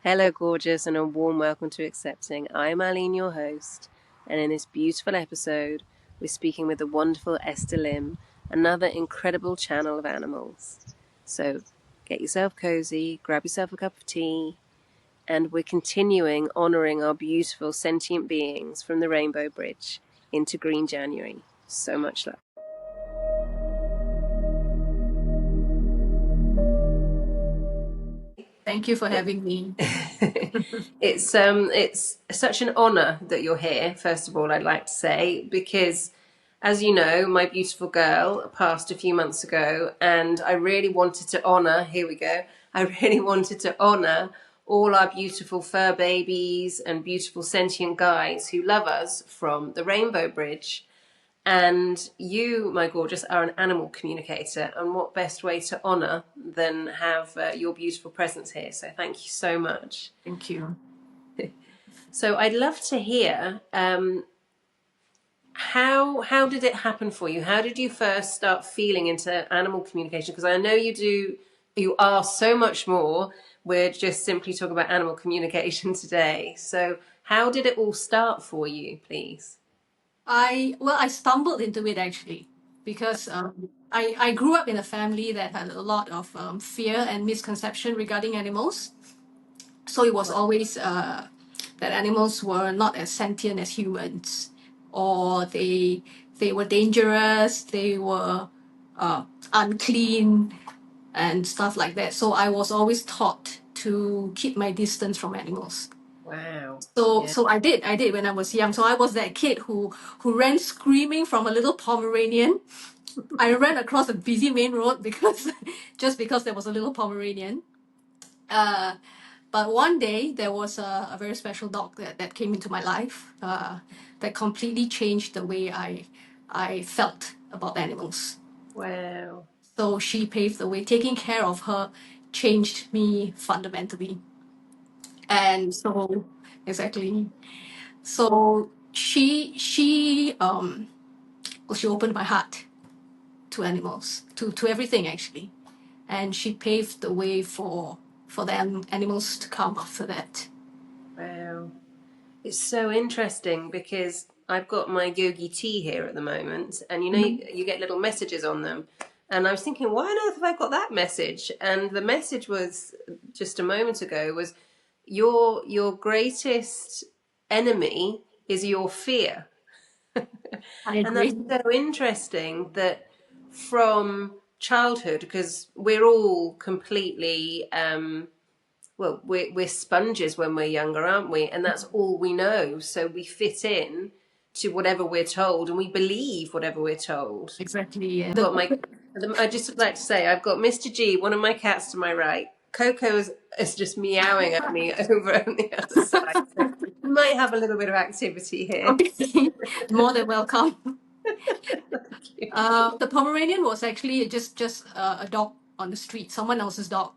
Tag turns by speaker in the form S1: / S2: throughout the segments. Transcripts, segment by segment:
S1: Hello, gorgeous, and a warm welcome to Accepting. I'm Aline, your host, and in this beautiful episode, we're speaking with the wonderful Esther Lim, another incredible channel of animals. So get yourself cozy, grab yourself a cup of tea, and we're continuing honouring our beautiful sentient beings from the Rainbow Bridge into Green January. So much love.
S2: Thank you for having me.
S1: It's such an honour that you're here, first of all, I'd like to say, because as you know, my beautiful girl passed a few months ago, and I really wanted to honour, here we go, I really wanted to honour all our beautiful fur babies and beautiful sentient guys who love us from the Rainbow Bridge. And you, my gorgeous, are an animal communicator. And what best way to honour than have your beautiful presence here? So thank you so much.
S2: Thank you.
S1: So I'd love to hear how did it happen for you? How did you first start feeling into animal communication? Because I know you are so much more. We're just simply talking about animal communication today. So how did it all start for you, please?
S2: I stumbled into it actually because I grew up in a family that had a lot of fear and misconception regarding animals. So it was always that animals were not as sentient as humans, or they were dangerous, they were unclean, and stuff like that. So I was always taught to keep my distance from animals.
S1: Wow.
S2: So
S1: Yeah.
S2: I did when I was young. So I was that kid who ran screaming from a little Pomeranian. I ran across a busy main road because just because there was a little Pomeranian. Uh, but one day there was a very special dog that came into my life that completely changed the way I felt about animals.
S1: Wow.
S2: So she paved the way. Taking care of her changed me fundamentally. And so exactly. So she opened my heart to animals, to everything actually, and she paved the way for the animals to come after that.
S1: Wow. It's so interesting because I've got my Yogi tea here at the moment, and you get little messages on them. And I was thinking, why on earth have I got that message? And the message was just a moment ago was your greatest enemy is your fear.
S2: I
S1: And that's
S2: agree.
S1: so interesting that from childhood, because we're all completely well, we're sponges when we're younger, aren't we? And that's all we know. So we fit in to whatever we're told, and we believe whatever we're told.
S2: Exactly. Yeah.
S1: I've got I just like to say, I've got Mr. G, one of my cats to my right. Coco is just meowing at me over on the other side. So we might have a little bit of activity here.
S2: Okay. More than welcome.
S1: Thank you.
S2: The Pomeranian was actually just a dog on the street, someone else's dog.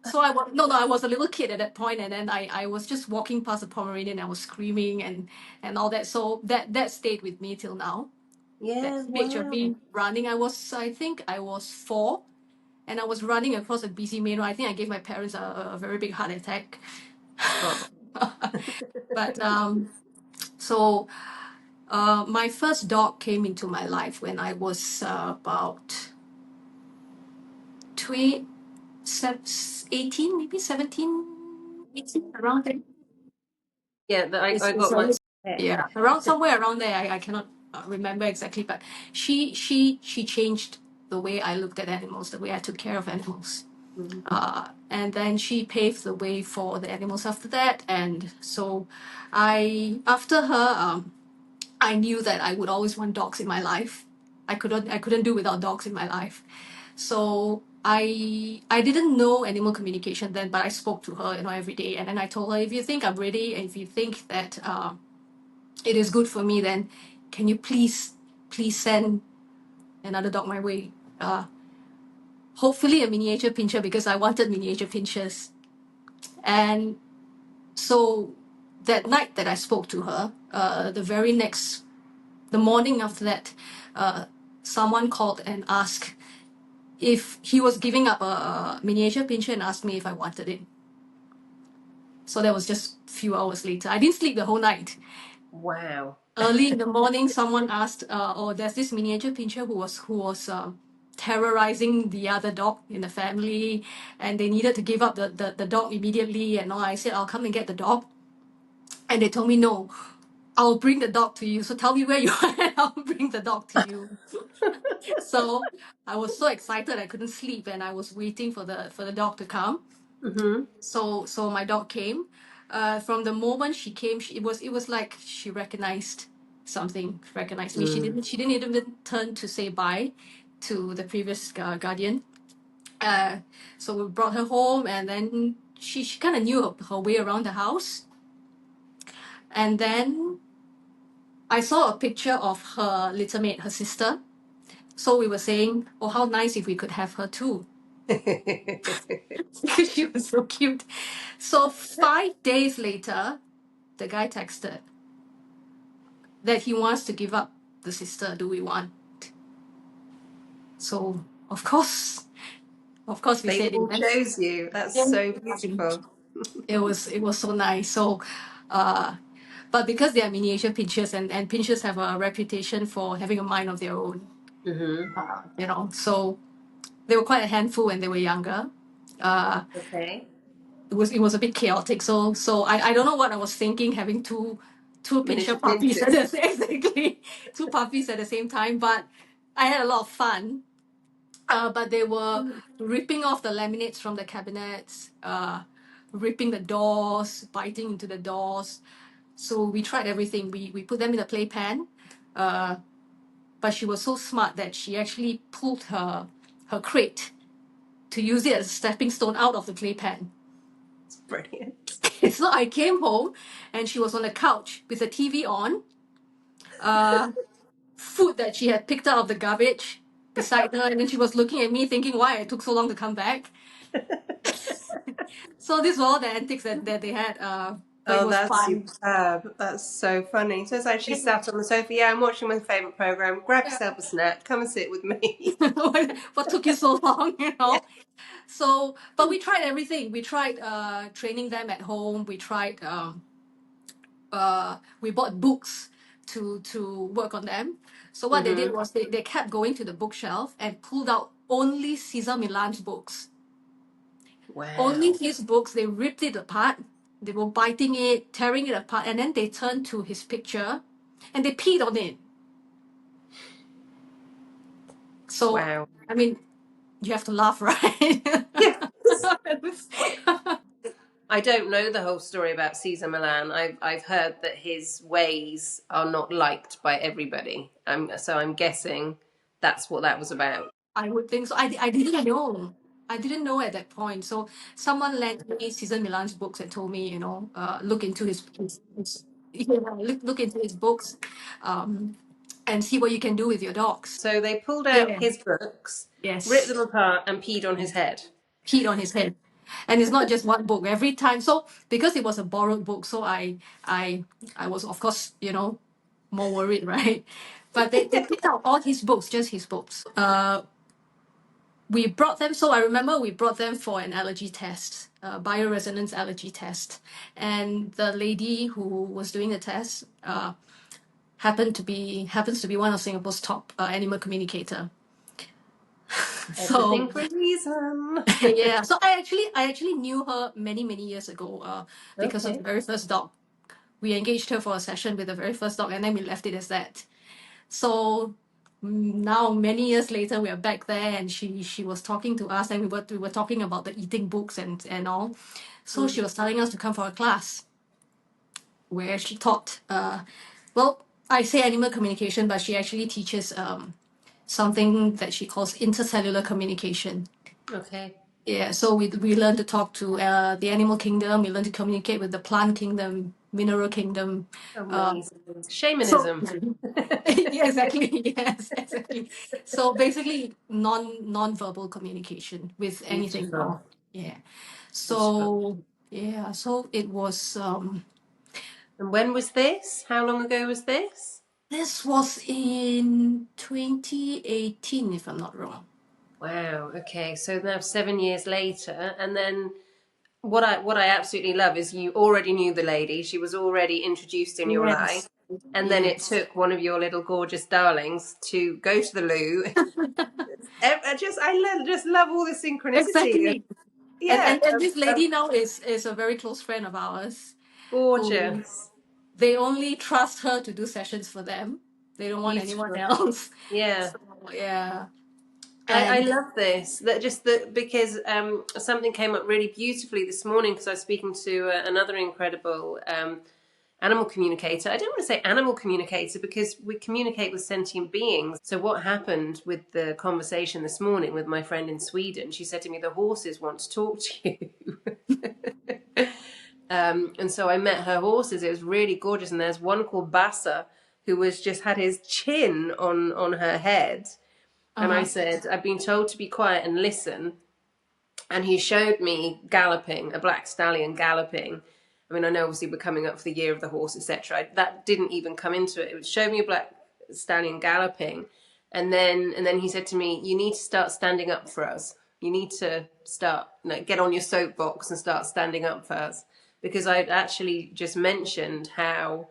S2: So I was no, I was a little kid at that point, and then I was just walking past the Pomeranian. I was screaming and all that. So that stayed with me till now. That
S1: Yeah,
S2: image of
S1: wow.
S2: me running. I think I was 4, and I was running across a busy main road. I think I gave my parents a very big heart attack.
S1: Oh,
S2: But so my first dog came into my life when I was about 20, 18, maybe 17, 18, around there.
S1: yeah, I
S2: It's
S1: got my.
S2: always, yeah, around somewhere around there. I cannot remember exactly, but she changed the way I looked at animals, the way I took care of animals.
S1: Mhm.
S2: And then she paved the way for the animals after that. And so after her, I knew that I would always want dogs in my life. I couldn't do without dogs in my life. So I didn't know animal communication then, but I spoke to her, every day. And then I told her, if you think I'm ready, and if you think that it is good for me, then can you please send another dog my way? Hopefully a miniature pinscher, because I wanted miniature pinschers. And so that night that I spoke to her, the morning after that, someone called and asked if he was giving up a miniature pinscher, and asked me if I wanted it. So that was just a few hours later. I didn't sleep the whole night.
S1: Wow.
S2: Early in the morning, someone asked, "Oh, there's this miniature pinscher who was terrorizing the other dog in the family, and they needed to give up the dog immediately." And all, I said, "I'll come and get the dog," and they told me, "No, I'll bring the dog to you. So tell me where you are, and I'll bring the dog to you." So I was so excited I couldn't sleep, and I was waiting for the dog to come.
S1: Mm-hmm.
S2: So my dog came. From the moment she came, it was like she recognized something, recognized me. She
S1: Mm.
S2: didn't even turn to say bye to the previous guardian. Uh, so we brought her home, and then she kind of knew her way around the house. And then I saw a picture of her little mate, her sister. So we were saying, oh, how nice if we could have her too. Because she was so cute. So 5 days later, the guy texted that he wants to give up the sister. Do we want? So of course we
S1: They
S2: said
S1: all
S2: yes.
S1: chose you. That's
S2: Yeah.
S1: so beautiful.
S2: It was so nice. So uh but because they are miniature pinchers, and pinchers have a reputation for having a mind of their own,
S1: Mm-hmm.
S2: so they were quite a handful when they were younger. Uh
S1: Okay.
S2: it was a bit chaotic. So I don't know what I was thinking, having two pincher
S1: Miniature
S2: puppies at
S1: pinchers.
S2: the same exactly two puppies at the same time. But I had a lot of fun. But they were ripping off the laminates from the cabinets, ripping the doors, biting into the doors. So we tried everything. We put them in a playpen, uh, but she was so smart that she actually pulled her crate to use it as a stepping stone out of the playpen.
S1: It's brilliant.
S2: So I came home, and she was on the couch with the TV on, uh, food that she had picked out of the garbage beside her, and then she was looking at me thinking why I took so long to come back. So these were all the antics that they had, but it
S1: Oh,
S2: was
S1: that's
S2: fun.
S1: superb. That's so funny. So it's like she sat on the sofa. Yeah, I'm watching my favourite programme. Grab
S2: Yeah.
S1: yourself a snack. Come and sit with me.
S2: What took you so long, you
S1: Yeah.
S2: know? So, but we tried everything. We tried training them at home. We tried we bought books to work on them. So what they did
S1: Mm-hmm.
S2: was they kept going to the bookshelf and pulled out only Cesar Millan's books. Only
S1: Wow.
S2: his books. They ripped it apart. They were biting it, tearing it apart, and then they turned to his picture and they peed on it. So,
S1: Wow.
S2: I mean, you have to laugh, right?
S1: Yeah. I don't know the whole story about Caesar Milan. I've heard that his ways are not liked by everybody. So I'm guessing that's what that was about.
S2: I would think so. I didn't know. I didn't know at that point. So someone lent me Cesar Millan's books and told me, look into look into his books, um, and see what you can do with your dogs.
S1: So they pulled out
S2: Yeah.
S1: his books, ripped
S2: Yes.
S1: them apart, and peed on his head.
S2: Heat on his head. And it's not just one book. Every time, so because it was a borrowed book, so I I was, of course, more worried, right? But they picked out all his books, just his books. We brought them, so I remember we brought them for an allergy test, a bioresonance allergy test. And the lady who was doing the test happens to be one of Singapore's top animal communicator. So
S1: Everything for a reason.
S2: yeah, so I actually knew her many years ago, because of the
S1: Okay.
S2: very first dog. We engaged her for a session with the very first dog, and then we left it as that. So now many years later, we are back there, and she was talking to us, and we were talking about the eating books and all. So she
S1: Mm.
S2: was telling us to come for a class where she taught. Well, I say animal communication, but she actually teaches something that she calls intercellular communication.
S1: Okay.
S2: Yeah, so we learn to talk to the animal kingdom. We learn to communicate with the plant kingdom, mineral kingdom. Uh,
S1: Amazing.
S2: so
S1: Shamanism.
S2: yeah, exactly. Yes, exactly. So basically, non-verbal communication with anything.
S1: Beautiful.
S2: Yeah.
S1: Beautiful.
S2: So yeah, so it was.
S1: And when was this? How long ago was this?
S2: This was in 2018, if I'm not wrong.
S1: Wow. Okay. So now 7 years later, and then what I absolutely love is you already knew the lady. She was already introduced in your life.
S2: Yes,
S1: And then it
S2: yes,
S1: took one of your little gorgeous darlings to go to the loo. Just love all the synchronicity.
S2: exactly. And,
S1: Yeah,
S2: and and this
S1: of
S2: lady now is a very close friend of ours, who
S1: gorgeous.
S2: they only trust her to do sessions for them. They don't want anyone
S1: Beautiful.
S2: else.
S1: Yeah.
S2: So yeah,
S1: I
S2: and
S1: love this. That just that because something came up really beautifully this morning because I was speaking to another incredible animal communicator. I don't want to say animal communicator because we communicate with sentient beings. So what happened with the conversation this morning with my friend in Sweden? She said to me, "The horses want to talk to you." And so I met her horses. It was really gorgeous. And there's one called Bassa who was just had his chin on her head. And I
S2: uh-huh.
S1: said, I've been told to be quiet and listen. And he showed me galloping, a black stallion galloping. I mean, I know obviously we're coming up for the year of the horse, etc. That didn't even come into it. It would show me a black stallion galloping. And then he said to me, you need to start standing up for us. You need to start, get on your soapbox and start standing up for us. Because I'd actually just mentioned how,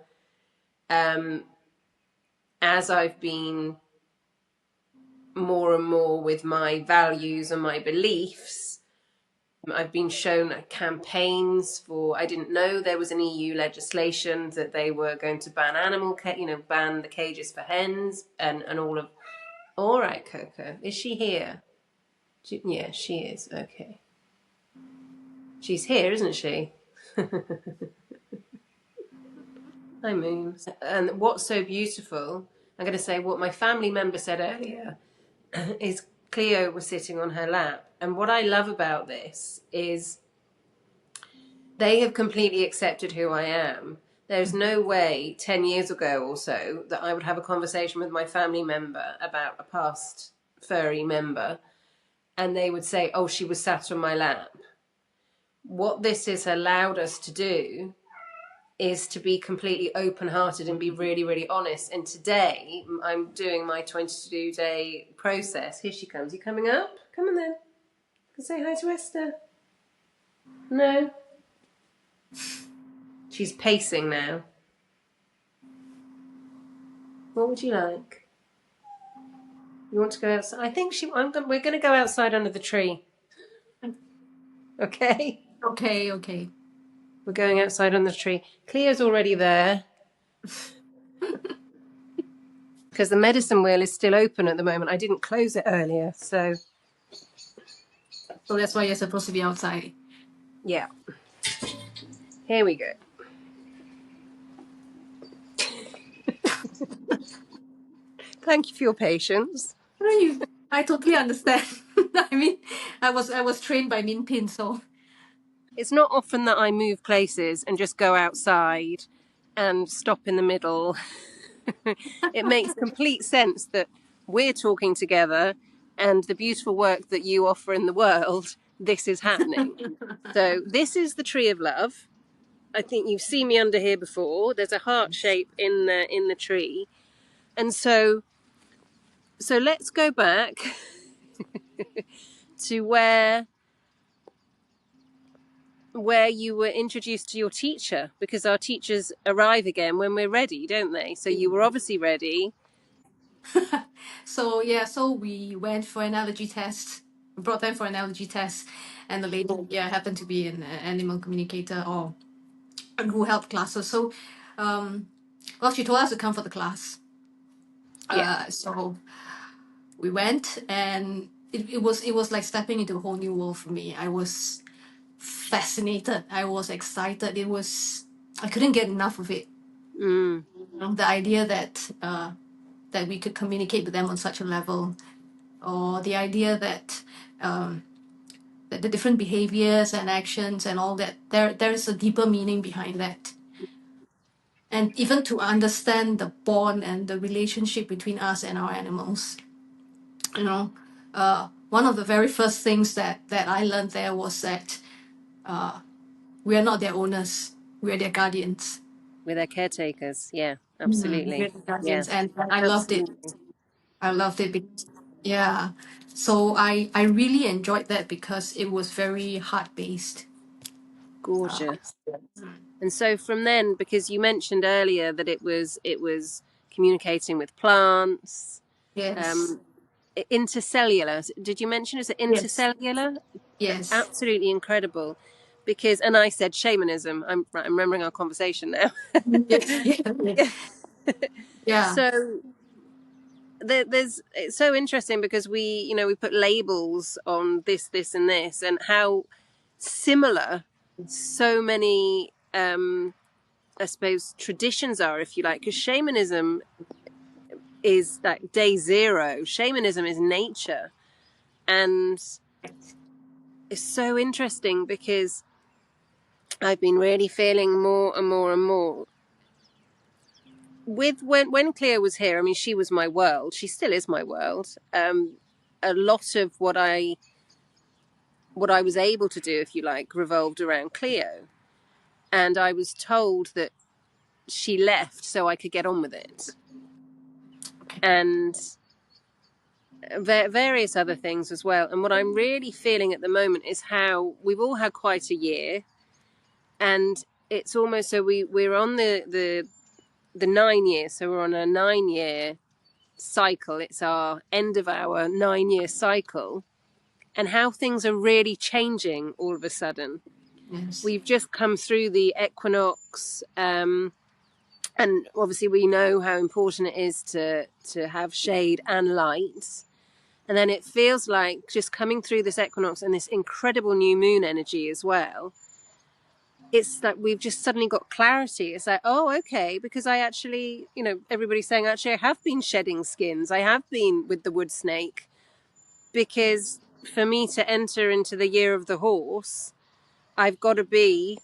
S1: as I've been more and more with my values and my beliefs, I've been shown campaigns for, I didn't know there was an EU legislation that they were going to ban ban the cages for hens and all of, all right, Coco, is she here? Yeah, she is, okay. She's here, isn't she? Hi, Moon. And what's so beautiful, I'm going to say what my family member said earlier, is Cleo was sitting on her lap. And what I love about this is they have completely accepted who I am. There's no way 10 years ago or so that I would have a conversation with my family member about a past furry member and they would say, oh, she was sat on my lap. What this has allowed us to do is to be completely open-hearted and be really, really honest. And today I'm doing my 22-day process. Here she comes. You coming up? Come on then. Can say hi to Esther. No? She's pacing now. What would you like? You want to go outside? I think we're going to go outside under the tree. Okay?
S2: Okay, okay.
S1: We're going outside under the tree. Cleo's already there because the medicine wheel is still open at the moment. I didn't close it earlier. So,
S2: So that's why you're supposed to be outside.
S1: yeah. Here we go. Thank you for your patience.
S2: I totally understand. I mean, I was trained by Min Pin, so
S1: It's not often that I move places and just go outside and stop in the middle. It makes complete sense that we're talking together and the beautiful work that you offer in the world, this is happening. So this is the tree of love. I think you've seen me under here before. There's a heart shape in the tree. And so let's go back to where you were introduced to your teacher, because our teachers arrive again when we're ready, don't they? So you were obviously ready.
S2: so we went for an allergy test. We brought them for an allergy test, and the lady, happened to be an animal communicator or who helped classes. So, she told us to come for the class.
S1: Yeah.
S2: So we went, and it was like stepping into a whole new world for me. I was fascinated. I was excited. I couldn't get enough of it.
S1: Mm.
S2: The idea that we could communicate with them on such a level, or the idea that the different behaviors and actions and all that, there is a deeper meaning behind that. And even to understand the bond and the relationship between us and our animals. You know, one of the very first things that I learned there was that we are not their owners, we are their guardians.
S1: We're their caretakers. Yeah,
S2: We're
S1: absolutely.
S2: the
S1: Yeah,
S2: guardians, and I loved it.
S1: absolutely.
S2: I loved it. So I really enjoyed that because it was very heart based.
S1: Gorgeous. And so from then, because you mentioned earlier that it was communicating with plants,
S2: Yes.
S1: um, intercellular. Did you mention it's
S2: Yes.
S1: intercellular?
S2: Yes.
S1: Absolutely incredible. Because, and I said shamanism. I'm remembering our conversation now.
S2: Yes. Yeah. Yeah.
S1: So there's it's so interesting because we put labels on this and this, and how similar so many I suppose traditions are, if you like, because shamanism is like day zero. Shamanism is nature, and it's so interesting because I've been really feeling more and more and more with when Cleo was here. I mean, she was my world. She still is my world. A lot of what I was able to do, if you like, revolved around Cleo, and I was told that she left so I could get on with it, and various other things as well. And what I'm really feeling at the moment is how we've all had quite a year, and it's almost so we're on the 9 years, so we're on a 9 year cycle. It's our end of our 9 year cycle, and how things are really changing all of a sudden.
S2: Yes.
S1: We've just come through the equinox, and obviously we know how important it is to have shade and light. And then it feels like just coming through this equinox and this incredible new moon energy as well. It's like we've just suddenly got clarity. It's like, oh, okay, because I actually, everybody's saying, actually, I have been shedding skins. I have been with the wood snake, because for me to enter into the year of the horse, I've got to be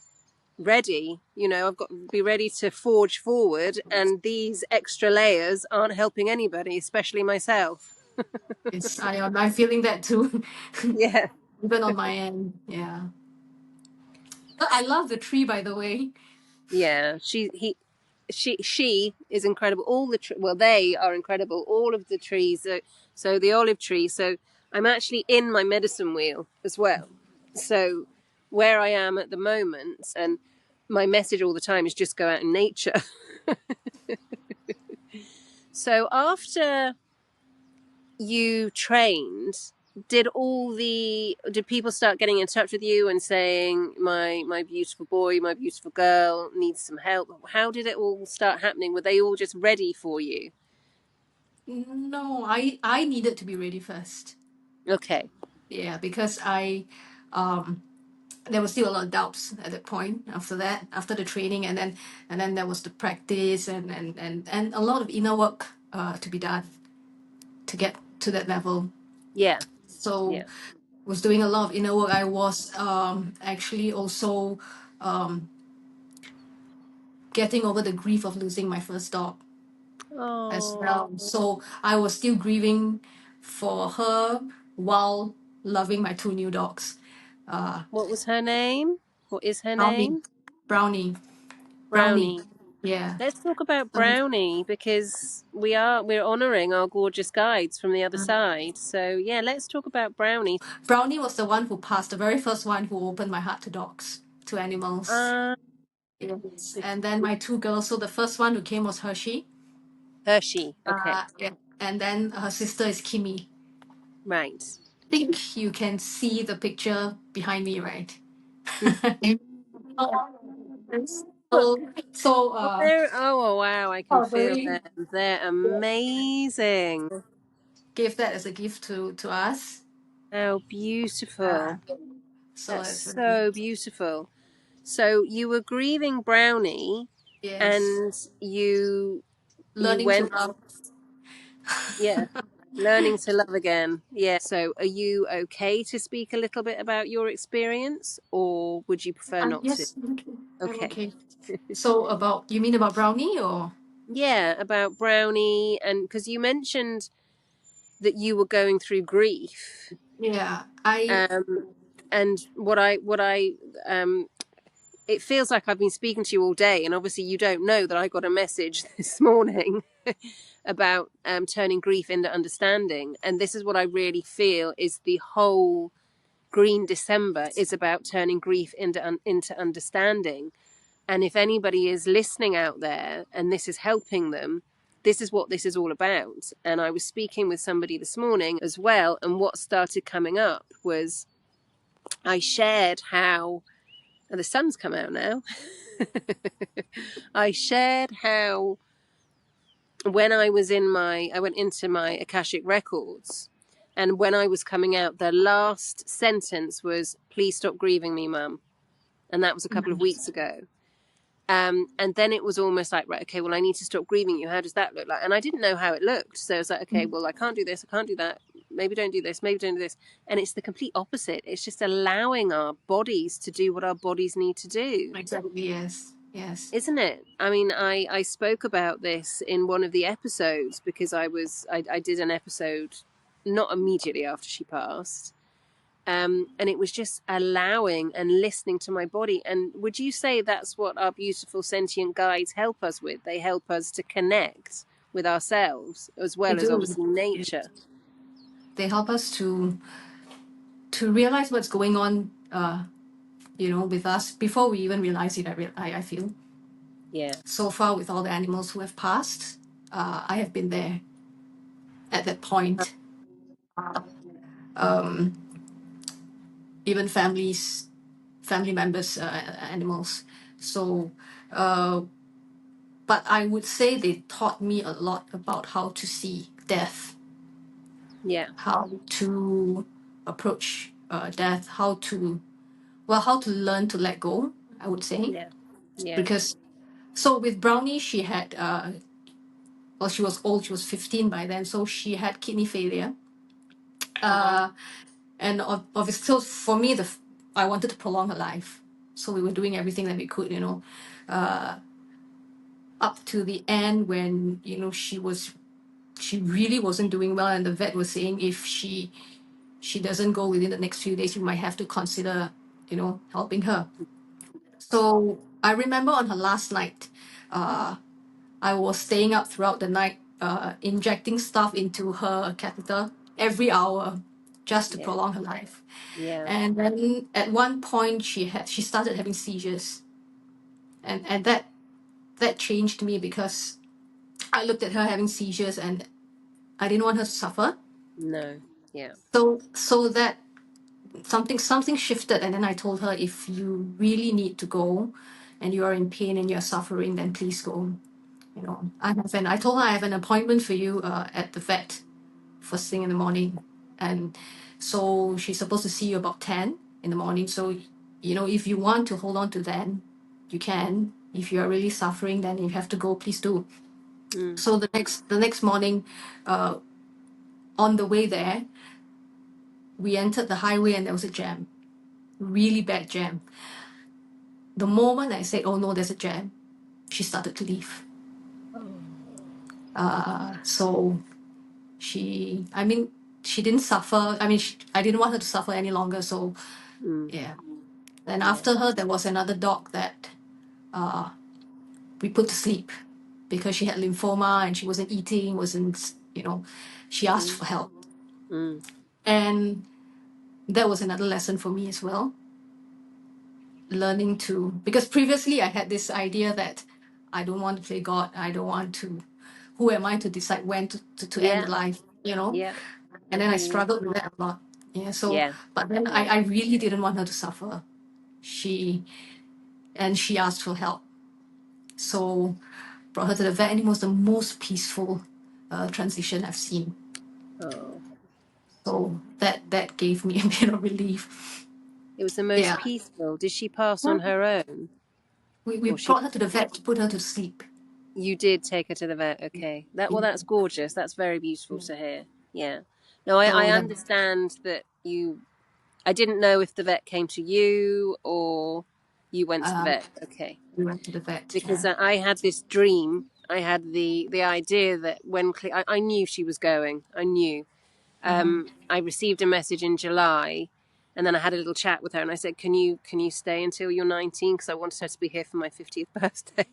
S1: ready. I've got to be ready to forge forward. And these extra layers aren't helping anybody, especially myself.
S2: It's I'm feeling that too.
S1: Yeah.
S2: Even on my end. Yeah. But I love the tree, by the way.
S1: Yeah. She is incredible. All they are incredible. All of the trees. So the olive tree. So I'm actually in my medicine wheel as well. So where I am at the moment, and my message all the time is just go out in nature. So after you trained, did people start getting in touch with you and saying, my beautiful boy, my beautiful girl needs some help? How did it all start happening? Were they all just ready for you?
S2: No, I needed to be ready first.
S1: Okay.
S2: Yeah, because um there was still a lot of doubts at that point after that, after the training, and then there was the practice and a lot of inner work to be done to get to that level.
S1: Yeah.
S2: So
S1: Yeah.
S2: was doing a lot of inner work. I was actually also um getting over the grief of losing my first dog as
S1: Oh,
S2: well. So I was still grieving for her while loving my two new dogs. Uh,
S1: what was her name? What is her
S2: Brownie,
S1: name?
S2: Brownie, Brownie.
S1: Brownie.
S2: Yeah.
S1: Let's talk about
S2: So,
S1: Brownie, because we're honoring our gorgeous guides from the other side. So yeah, let's talk about Brownie.
S2: Brownie was the one who passed, the very first one who opened my heart to dogs, to animals.
S1: Uh,
S2: Yes. And then my two girls. So the first one who came was Hershey.
S1: Hershey. Okay.
S2: Yeah. And then her sister is Kimmy.
S1: Right.
S2: I think you can see the picture behind me, right? so so
S1: Oh, oh, wow, I can feel
S2: very
S1: them. They're amazing.
S2: give that as a gift to us.
S1: How
S2: Uh,
S1: beautiful.
S2: so
S1: That's
S2: it's very
S1: so beautiful. So you were grieving Brownie,
S2: yes,
S1: and you
S2: learning to
S1: went,
S2: love.
S1: yeah, learning to love again. Yeah. So are you okay to speak a little bit about your experience, or would you prefer not to?
S2: Yes, I'm okay. I'm
S1: Okay.
S2: okay. So about you mean about Brownie or
S1: Yeah, about Brownie, and because you mentioned that you were going through grief.
S2: yeah I
S1: Um, and um, it feels like I've been speaking to you all day, and obviously you don't know that I got a message this morning about turning grief into understanding. And this is what I really feel is the whole Green December is about turning grief into understanding. And if anybody is listening out there and this is helping them, this is what this is all about. And I was speaking with somebody this morning as well, and what started coming up was I shared how, and the sun's come out now. I shared how when I went into my Akashic records, and when I was coming out, the last sentence was, "Please stop grieving me, Mum." And that was a couple of weeks ago. And then it was almost like, right, okay, well, I need to stop grieving you. How does that look like? And I didn't know how it looked. So I was like, okay, well, I can't do this. I can't do that. Maybe don't do this. Maybe don't do this. And it's the complete opposite. It's just allowing our bodies to do what our bodies need to do.
S2: Exactly. Yes. Yes.
S1: Isn't it? I mean, I spoke about this in one of the episodes because I did an episode not immediately after she passed. And it was just allowing and listening to my body. And would you say that's what our beautiful sentient guides help us with? They help us to connect with ourselves as
S2: They
S1: well as
S2: do.
S1: obviously nature.
S2: They help us to realize what's going on, with us before we even realize it. I feel.
S1: Yeah.
S2: So far, with all the animals who have passed, I have been there at that point. Even family members, animals. So, but I would say they taught me a lot about how to see death,
S1: Yeah.
S2: how to approach death, how to learn to let go, I would say.
S1: Yeah. Yeah.
S2: Because, so with Brownie, she had, she was old, she was 15 by then, so she had kidney failure. And obviously, so for me, I wanted to prolong her life. So we were doing everything that we could, up to the end when, she really wasn't doing well. And the vet was saying if she doesn't go within the next few days, you might have to consider, helping her. So I remember on her last night, I was staying up throughout the night, injecting stuff into her catheter every hour just to
S1: Yeah.
S2: prolong her life.
S1: Yeah.
S2: And then at one point she started having seizures. And that changed me because I looked at her having seizures and I didn't want her to suffer.
S1: No. Yeah.
S2: So that something shifted, and then I told her, if you really need to go and you are in pain and you're suffering, then please go. I told her I have an appointment for you at the vet first thing in the morning. And so she's supposed to see you about 10 in the morning. So, if you want to hold on to then, you can. If you are really suffering, then you have to go, please do.
S1: Mm.
S2: So the next morning, on the way there, we entered the highway and there was a jam, really bad jam. The moment I said, "Oh no, there's a jam," she started to leave. So she didn't suffer. I didn't want her to suffer any longer. So
S1: Mm.
S2: yeah. Then
S1: Yeah.
S2: after her, there was another dog that we put to sleep because she had lymphoma and she wasn't eating, she asked
S1: Mm.
S2: for help.
S1: Mm.
S2: And that was another lesson for me as well. Learning to, because previously I had this idea that I don't want to play God. I don't want to, who am I to decide when to end
S1: Yeah.
S2: life,
S1: Yeah.
S2: And
S1: I
S2: then I
S1: hear you.
S2: struggled with that a lot. Yeah. So,
S1: Yeah.
S2: but then
S1: Yeah.
S2: I really didn't want her to suffer. She asked for help. So brought her to the vet, and it was the most peaceful transition I've seen.
S1: Oh.
S2: So that gave me a bit of relief.
S1: It was the most
S2: Yeah.
S1: peaceful. Did she pass on her own?
S2: We
S1: Or she
S2: brought her to the vet to put her to sleep.
S1: You did take her to the vet, okay. That's gorgeous. That's very beautiful to hear. Yeah. No, I
S2: So that
S1: understand that I didn't know if the vet came to you or you went to the vet. Okay.
S2: we went to the vet.
S1: Because
S2: Yeah.
S1: I had this dream. I had the idea that when I knew she was going. I knew. I received a message in July, and then I had a little chat with her, and I said, "Can you stay until you're 19? Because I wanted her to be here for my 50th birthday."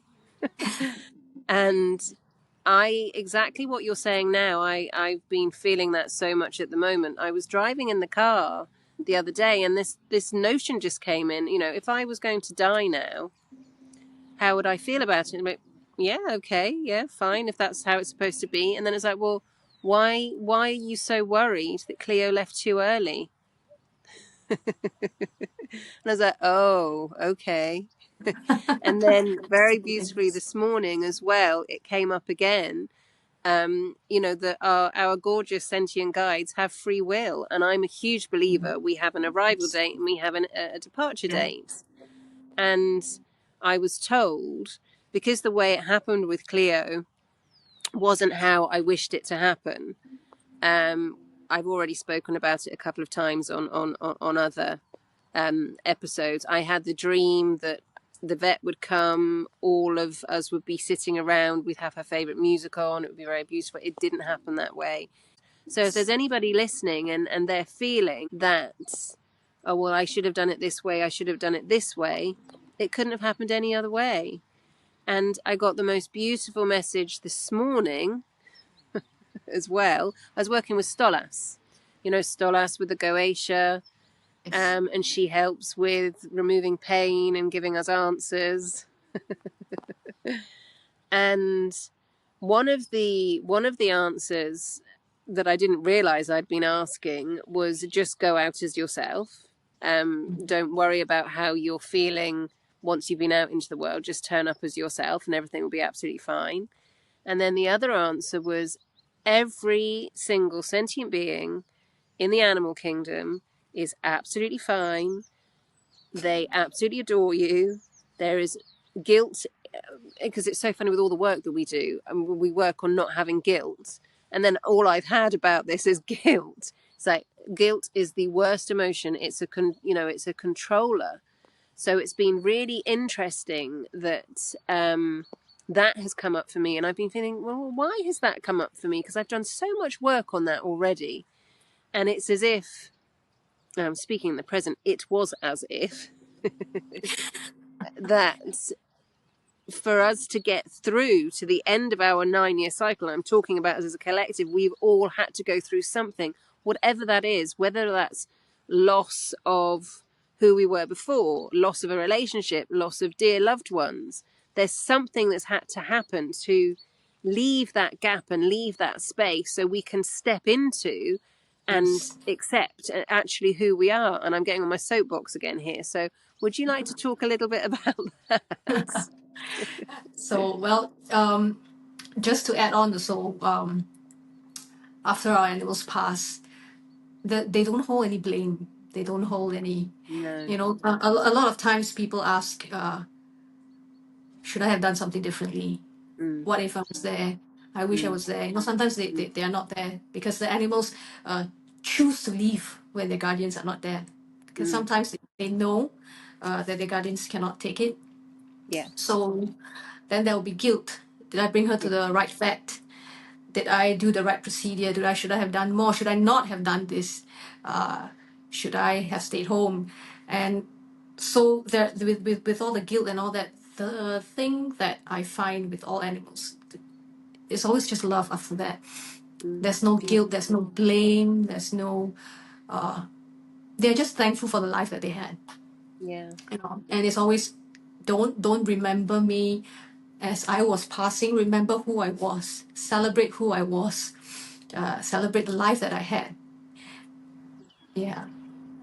S1: And exactly what you're saying now. I've been feeling that so much at the moment. I was driving in the car the other day, and this notion just came in. You know, if I was going to die now, how would I feel about it? Like, yeah, okay, yeah, fine, if that's how it's supposed to be. And then it's like, well, why are you so worried that Cleo left too early? And I was like, oh, okay. And then very beautifully this morning as well, it came up again. You know, that our gorgeous sentient guides have free will, and I'm a huge believer. We have an arrival date and we have a departure
S2: Yeah.
S1: date. And I was told, because the way it happened with Cleo wasn't how I wished it to happen. I've already spoken about it a couple of times on other episodes. I had the dream that the vet would come, all of us would be sitting around, we'd have her favourite music on, it would be very beautiful. It didn't happen that way. So if there's anybody listening and they're feeling that, oh, well, I should have done it this way, I should have done it this way, it couldn't have happened any other way. And I got the most beautiful message this morning as well. I was working with Stolas, you know, Stolas with the Goetia,
S2: Yes.
S1: and she helps with removing pain and giving us answers. And one of the answers that I didn't realize I'd been asking was just go out as yourself. Don't worry about how you're feeling once you've been out into the world. Just turn up as yourself and everything will be absolutely fine. And then the other answer was every single sentient being in the animal kingdom is absolutely fine. They absolutely adore you. There is guilt, because it's so funny with all the work that we do, and we work on not having guilt. And then all I've had about this is guilt. It's like guilt is the worst emotion. It's it's a controller. So it's been really interesting that that has come up for me, and I've been feeling, well, why has that come up for me? Because I've done so much work on that already, and it's as if, speaking in the present, it was as if that for us to get through to the end of our 9-year cycle, I'm talking about us as a collective, we've all had to go through something, whatever that is, whether that's loss of who we were before, loss of a relationship, loss of dear loved ones. There's something that's had to happen to leave that gap and leave that space so we can step into and
S2: Yes.
S1: accept actually who we are. And I'm getting on my soapbox again here. So would you like to talk a little bit about that?
S2: So, well, just to add on, so after our animals pass, they don't hold any blame. They don't hold any,
S1: No.
S2: you know, a lot of times people ask, should I have done something differently?
S1: Mm,
S2: What if I was there? I wish I
S1: mm,
S2: was there. You know, sometimes they are not there because the animals uh, choose to leave when their guardians are not there. Because
S1: mm.
S2: sometimes they know that their guardians cannot take it.
S1: Yeah.
S2: So then there will be guilt. Did I bring her to
S1: Yeah.
S2: the right vet? Did I do the right procedure? Should I have done more? Should I not have done this? Uh, should I have stayed home? And so there, with all the guilt and all that, the thing that I find with all animals, it's always just love after that.
S1: Mm,
S2: There's no guilt, there's
S1: beautiful.
S2: no blame, there's no they're just thankful for the life that they had.
S1: Yeah.
S2: You know, and it's always don't remember me as I was passing, remember who I was, celebrate who I was, celebrate the life that I had. Yeah.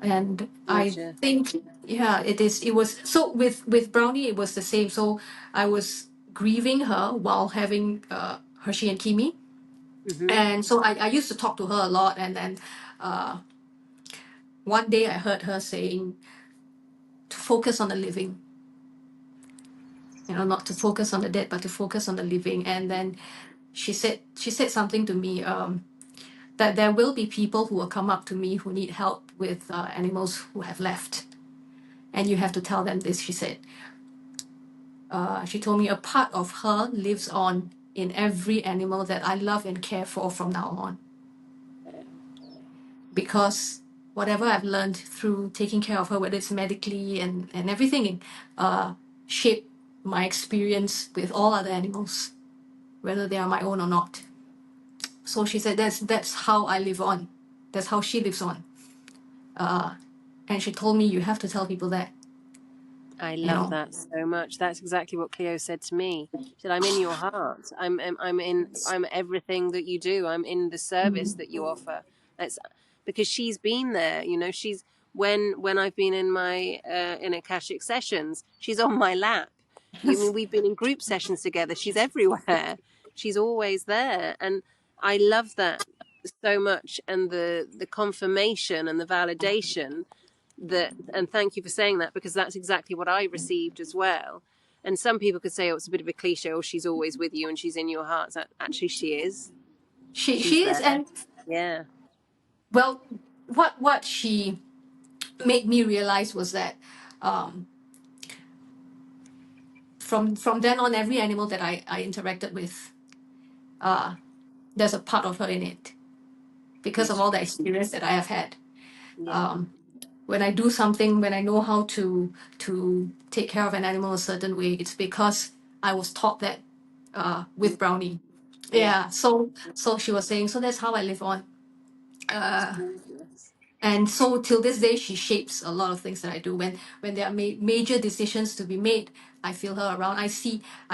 S2: And I
S1: Gorgeous.
S2: think, yeah, it was so with Brownie it was the same. So I was grieving her while having Hershey and Kimi.
S1: Mm-hmm.
S2: And so I used to talk to her a lot, and then one day I heard her saying to focus on the living, you know, not to focus on the dead, but to focus on the living. And then she said something to me, that there will be people who will come up to me who need help with animals who have left, and you have to tell them this. She said, she told me a part of her lives on in every animal that I love and care for from now on, because whatever I've learned through taking care of her, whether it's medically and everything, shaped my experience with all other animals, whether they are my own or not. So she said that's how I live on. That's how she lives on. And she told me, you have to tell people that,
S1: I
S2: you
S1: love
S2: know.
S1: that so much. That's exactly what Cleo said to me. She said, "I'm in your heart. I'm everything that you do. I'm in the service
S2: Mm.
S1: that you offer." It's because she's been there. You know, she's when I've been in my in Akashic sessions, she's on my lap. You mean we've been in group sessions together? She's everywhere. She's always there, and I love that so much. And the confirmation and the validation that, and thank you for saying that, because that's exactly what I received as well. And some people could say, oh, it's a bit of a cliche, oh, she's always with you and she's in your hearts. Actually, she is. She's
S2: She is,
S1: there.
S2: and
S1: Yeah.
S2: well, what she made me realize was that um, from then on, every animal that I interacted with, uh, there's a part of her in it because of all the
S1: Beautiful.
S2: experience that I have had.
S1: Yeah.
S2: Um, when I do something, when I know how to take care of an animal a certain way, it's because I was taught that with Brownie.
S1: Yeah.
S2: Yeah, so she was saying, so that's how I live on.
S1: It's
S2: Uh,
S1: gorgeous.
S2: and so till this day, she shapes a lot of things that I do. When there are major decisions to be made, I feel her around. I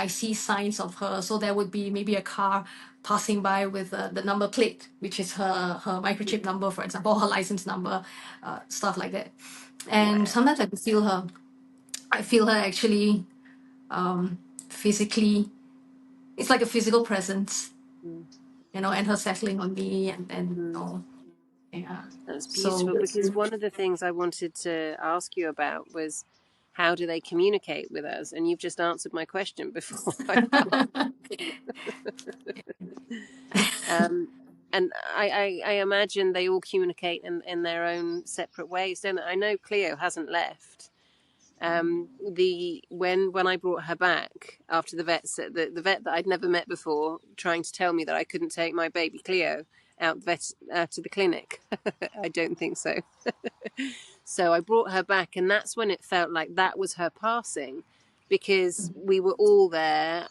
S2: see signs of her. So there would be maybe a car passing by with the number plate, which is her microchip number, for example, her license number, stuff like that. And
S1: Wow.
S2: sometimes I could feel her. I feel her actually physically. It's like a physical presence,
S1: Mm.
S2: and her settling on me, and
S1: Mm.
S2: yeah.
S1: That's
S2: So
S1: beautiful, because one of the things I wanted to ask you about was how do they communicate with us? And you've just answered my question before I Um, and I imagine they all communicate in their own separate ways, don't they? I know Cleo hasn't left. The when I brought her back after the vet the vet that I'd never met before trying to tell me that I couldn't take my baby Cleo out to the clinic. I don't think so. So I brought her back, and that's when it felt like that was her passing, because we were all there.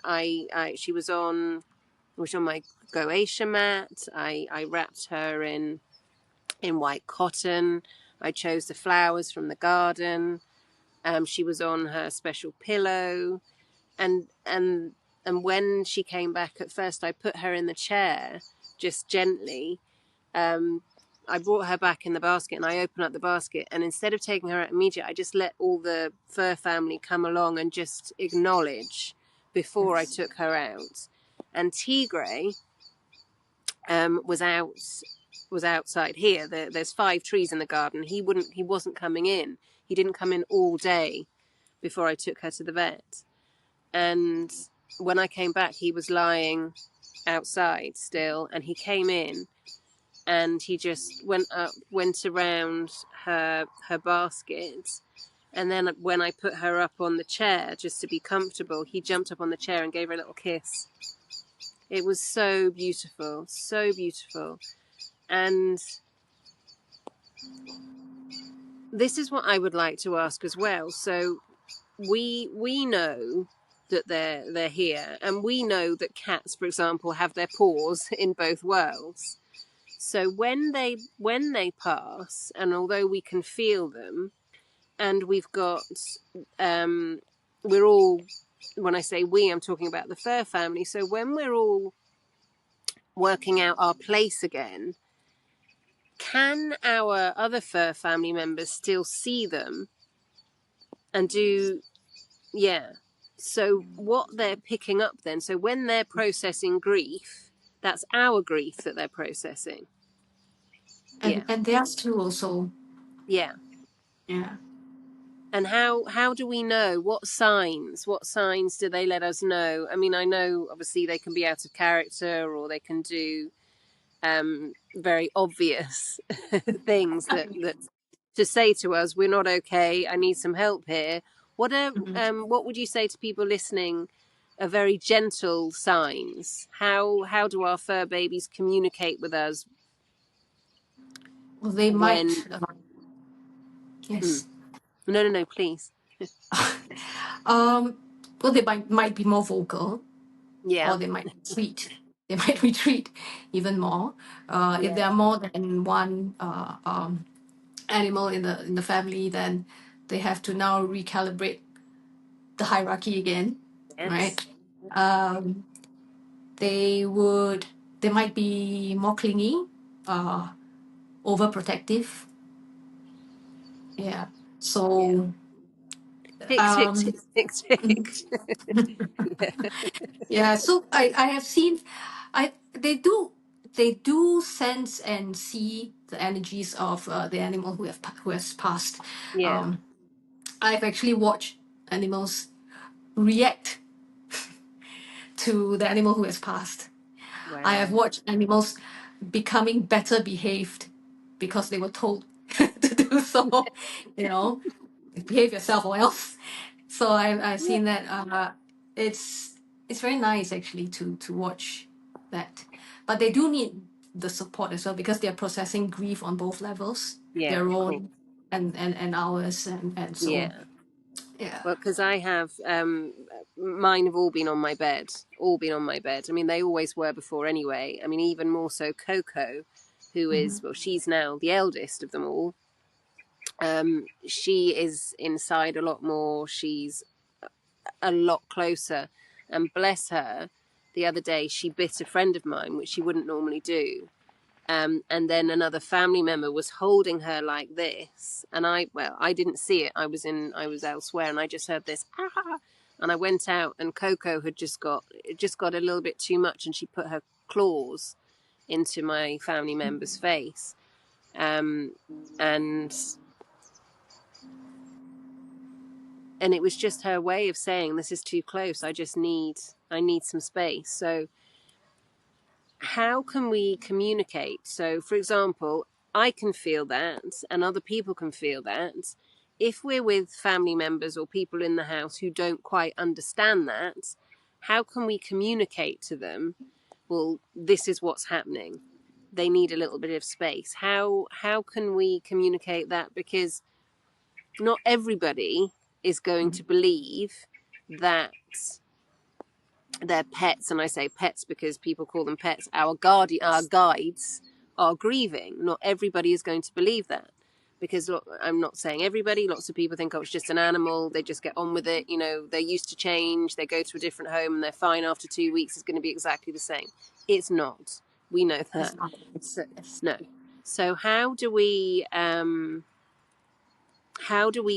S1: She was on my Goetia mat. I wrapped her in white cotton. I chose the flowers from the garden. She was on her special pillow, and when she came back at first, I put her in the chair just gently. Um, I brought her back in the basket, and I opened up the basket, and instead of taking her out immediately, I just let all the fur family come along and just acknowledge before I
S2: yes.
S1: took her out. And Tigray was outside here. There's 5 trees in the garden. He wasn't coming in. He didn't come in all day before I took her to the vet. And when I came back, he was lying outside still, and he came in, and he just went around her basket. And then when I put her up on the chair just to be comfortable, he jumped up on the chair and gave her a little kiss. It was so beautiful, so beautiful. And this is what I would like to ask as well. So we know that they're here, and we know that cats, for example, have their paws in both worlds. So when they pass, and although we can feel them, and we've got we're all, when I say we, I'm talking about the fur family. So when we're all working out our place again, can our other fur family members still see them and do, yeah. So what they're picking up then, so when they're processing grief, that's our grief that they're processing. Yeah.
S2: And theirs too also.
S1: Yeah.
S2: Yeah.
S1: And how do we know what signs do they let us know? I mean, I know obviously they can be out of character, or they can do very obvious things that to say to us, we're not okay, I need some help here.
S2: Mhm.
S1: What would you say to people listening are very gentle signs? How do our fur babies communicate with us
S2: Well, they
S1: when
S2: might.
S1: mm,
S2: Yes.
S1: no, please.
S2: um. Well, they might be more vocal,
S1: Yeah.
S2: or they might retreat. They might retreat even more. If
S1: Yeah.
S2: there are more than one animal in the family, then they have to now recalibrate the hierarchy again, right?
S1: Yes.
S2: Um, they would they might be more clingy, uh, overprotective. Yeah.
S1: Yeah.
S2: So
S1: Tick, tick,
S2: um,
S1: tick, tick, tick. Yeah.
S2: yeah. So I have seen, they do sense and see the energies of the animal who has passed.
S1: Yeah.
S2: Um, I've actually watched animals react to the animal who has passed. I have
S1: Wow.
S2: watched animals becoming better behaved because they were told to do so. You know, behave yourself or else. So I've
S1: Yeah.
S2: seen that. It's it's very nice actually to watch that, but they do need the support as well because they're processing grief on both levels,
S1: Yeah,
S2: their
S1: of course.
S2: own and ours, and so
S1: Yeah.
S2: yeah.
S1: Well, because I have mine have all been on my bed, all been on my bed. I mean, they always were before anyway. I mean, even more so Coco, who
S2: Mhm.
S1: is, well, she's now the eldest of them all. She is inside a lot more. She's a lot closer. And bless her, the other day she bit a friend of mine, which she wouldn't normally do. And then another family member was holding her like this, and I didn't see it. I was elsewhere, and I just heard this, ah, and I went out, and Coco had just got a little bit too much, and she put her claws into my family member's face, um, and and it was just her way of saying, this is too close. I need some space. So how can we communicate? So, for example, I can feel that, and other people can feel that. If we're with family members or people in the house who don't quite understand that, how can we communicate to them? Well, this is what's happening. They need a little bit of space. How can we communicate that? Because not everybody is going to believe that their pets, and I say pets because people call them pets, our guides are grieving. Not everybody is going to believe that, because I'm not saying everybody. Lots of people think, oh, it's just an animal. They just get on with it. You know, they're used to change. They go to a different home and they're fine after 2 weeks. It's going to be exactly the same. It's not. We know
S2: It's
S1: that.
S2: not.
S1: So
S2: Yes.
S1: no. So how do we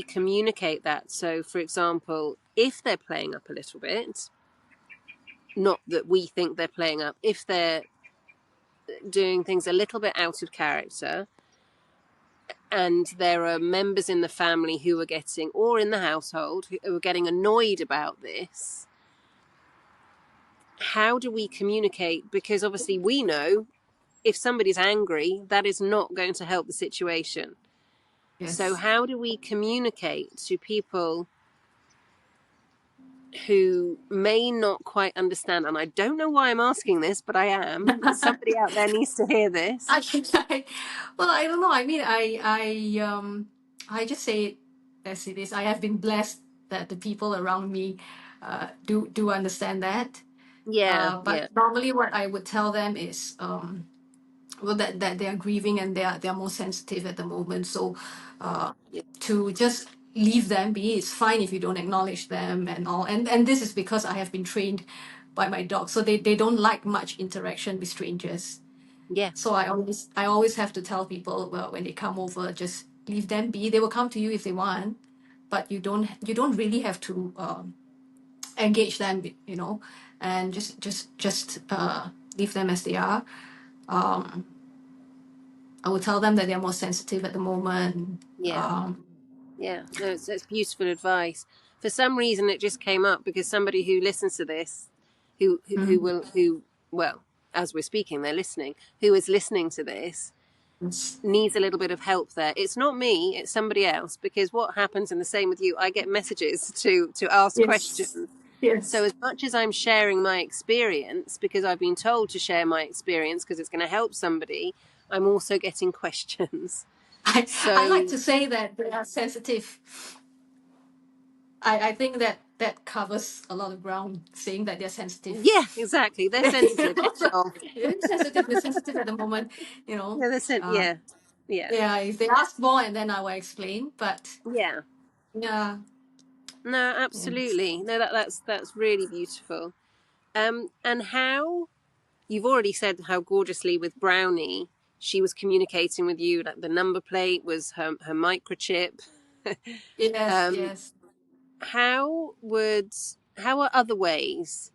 S1: communicate that? So, for example, if they're playing up a little bit, not that we think they're playing up, if they're doing things a little bit out of character, and there are members in the family who are getting, or in the household, who are getting annoyed about this, how do we communicate? Because obviously we know if somebody's angry, that is not going to help the situation. So,
S2: Yes.
S1: how do we communicate to people who may not quite understand? And I don't know why I'm asking this, but I am. Somebody out there needs to hear this.
S2: I, well, I don't know. I mean, I just say it as it is. I have been blessed that the people around me do understand that.
S1: Yeah,
S2: But
S1: yeah,
S2: normally, what I would tell them is, well, that they are grieving and they are more sensitive at the moment. So, uh,
S1: yeah,
S2: to just leave them be, it's fine if you don't acknowledge them and all. And this is because I have been trained by my dog, so they don't like much interaction with strangers.
S1: yeah,
S2: So I always have to tell people, well, when they come over, just leave them be. They will come to you if they want, but you don't really have to engage them, and just leave them as they are. Um, I will tell them that they're more sensitive at the moment.
S1: yeah. Yeah, no, it's beautiful advice. For some reason, it just came up because somebody who listens to this,
S2: Mhm.
S1: who well, as we're speaking, they're listening. Who is listening to this
S2: Yes.
S1: needs a little bit of help there. It's not me; it's somebody else. Because what happens, and the same with you, I get messages to ask
S2: Yes.
S1: questions. So
S2: Yes.
S1: as much as I'm sharing my experience, because I've been told to share my experience because it's going to help somebody, I'm also getting questions.
S2: I like
S1: So
S2: to say that they are sensitive. I think that covers a lot of ground, saying that they're sensitive.
S1: yeah, exactly. They're sensitive. End
S2: So
S1: of.
S2: they're sensitive. They're sensitive at the moment. You know.
S1: Yeah, that's it.
S2: Uh,
S1: Yeah, Yeah.
S2: Yeah, if they ask more, and then I will explain. But
S1: Yeah.
S2: yeah,
S1: No,
S2: yes,
S1: absolutely. No, that's really beautiful. And how you've already said how gorgeously with Brownie she was communicating with you, like the number plate was her microchip.
S2: yes,
S1: um,
S2: yes.
S1: how would how are other ways?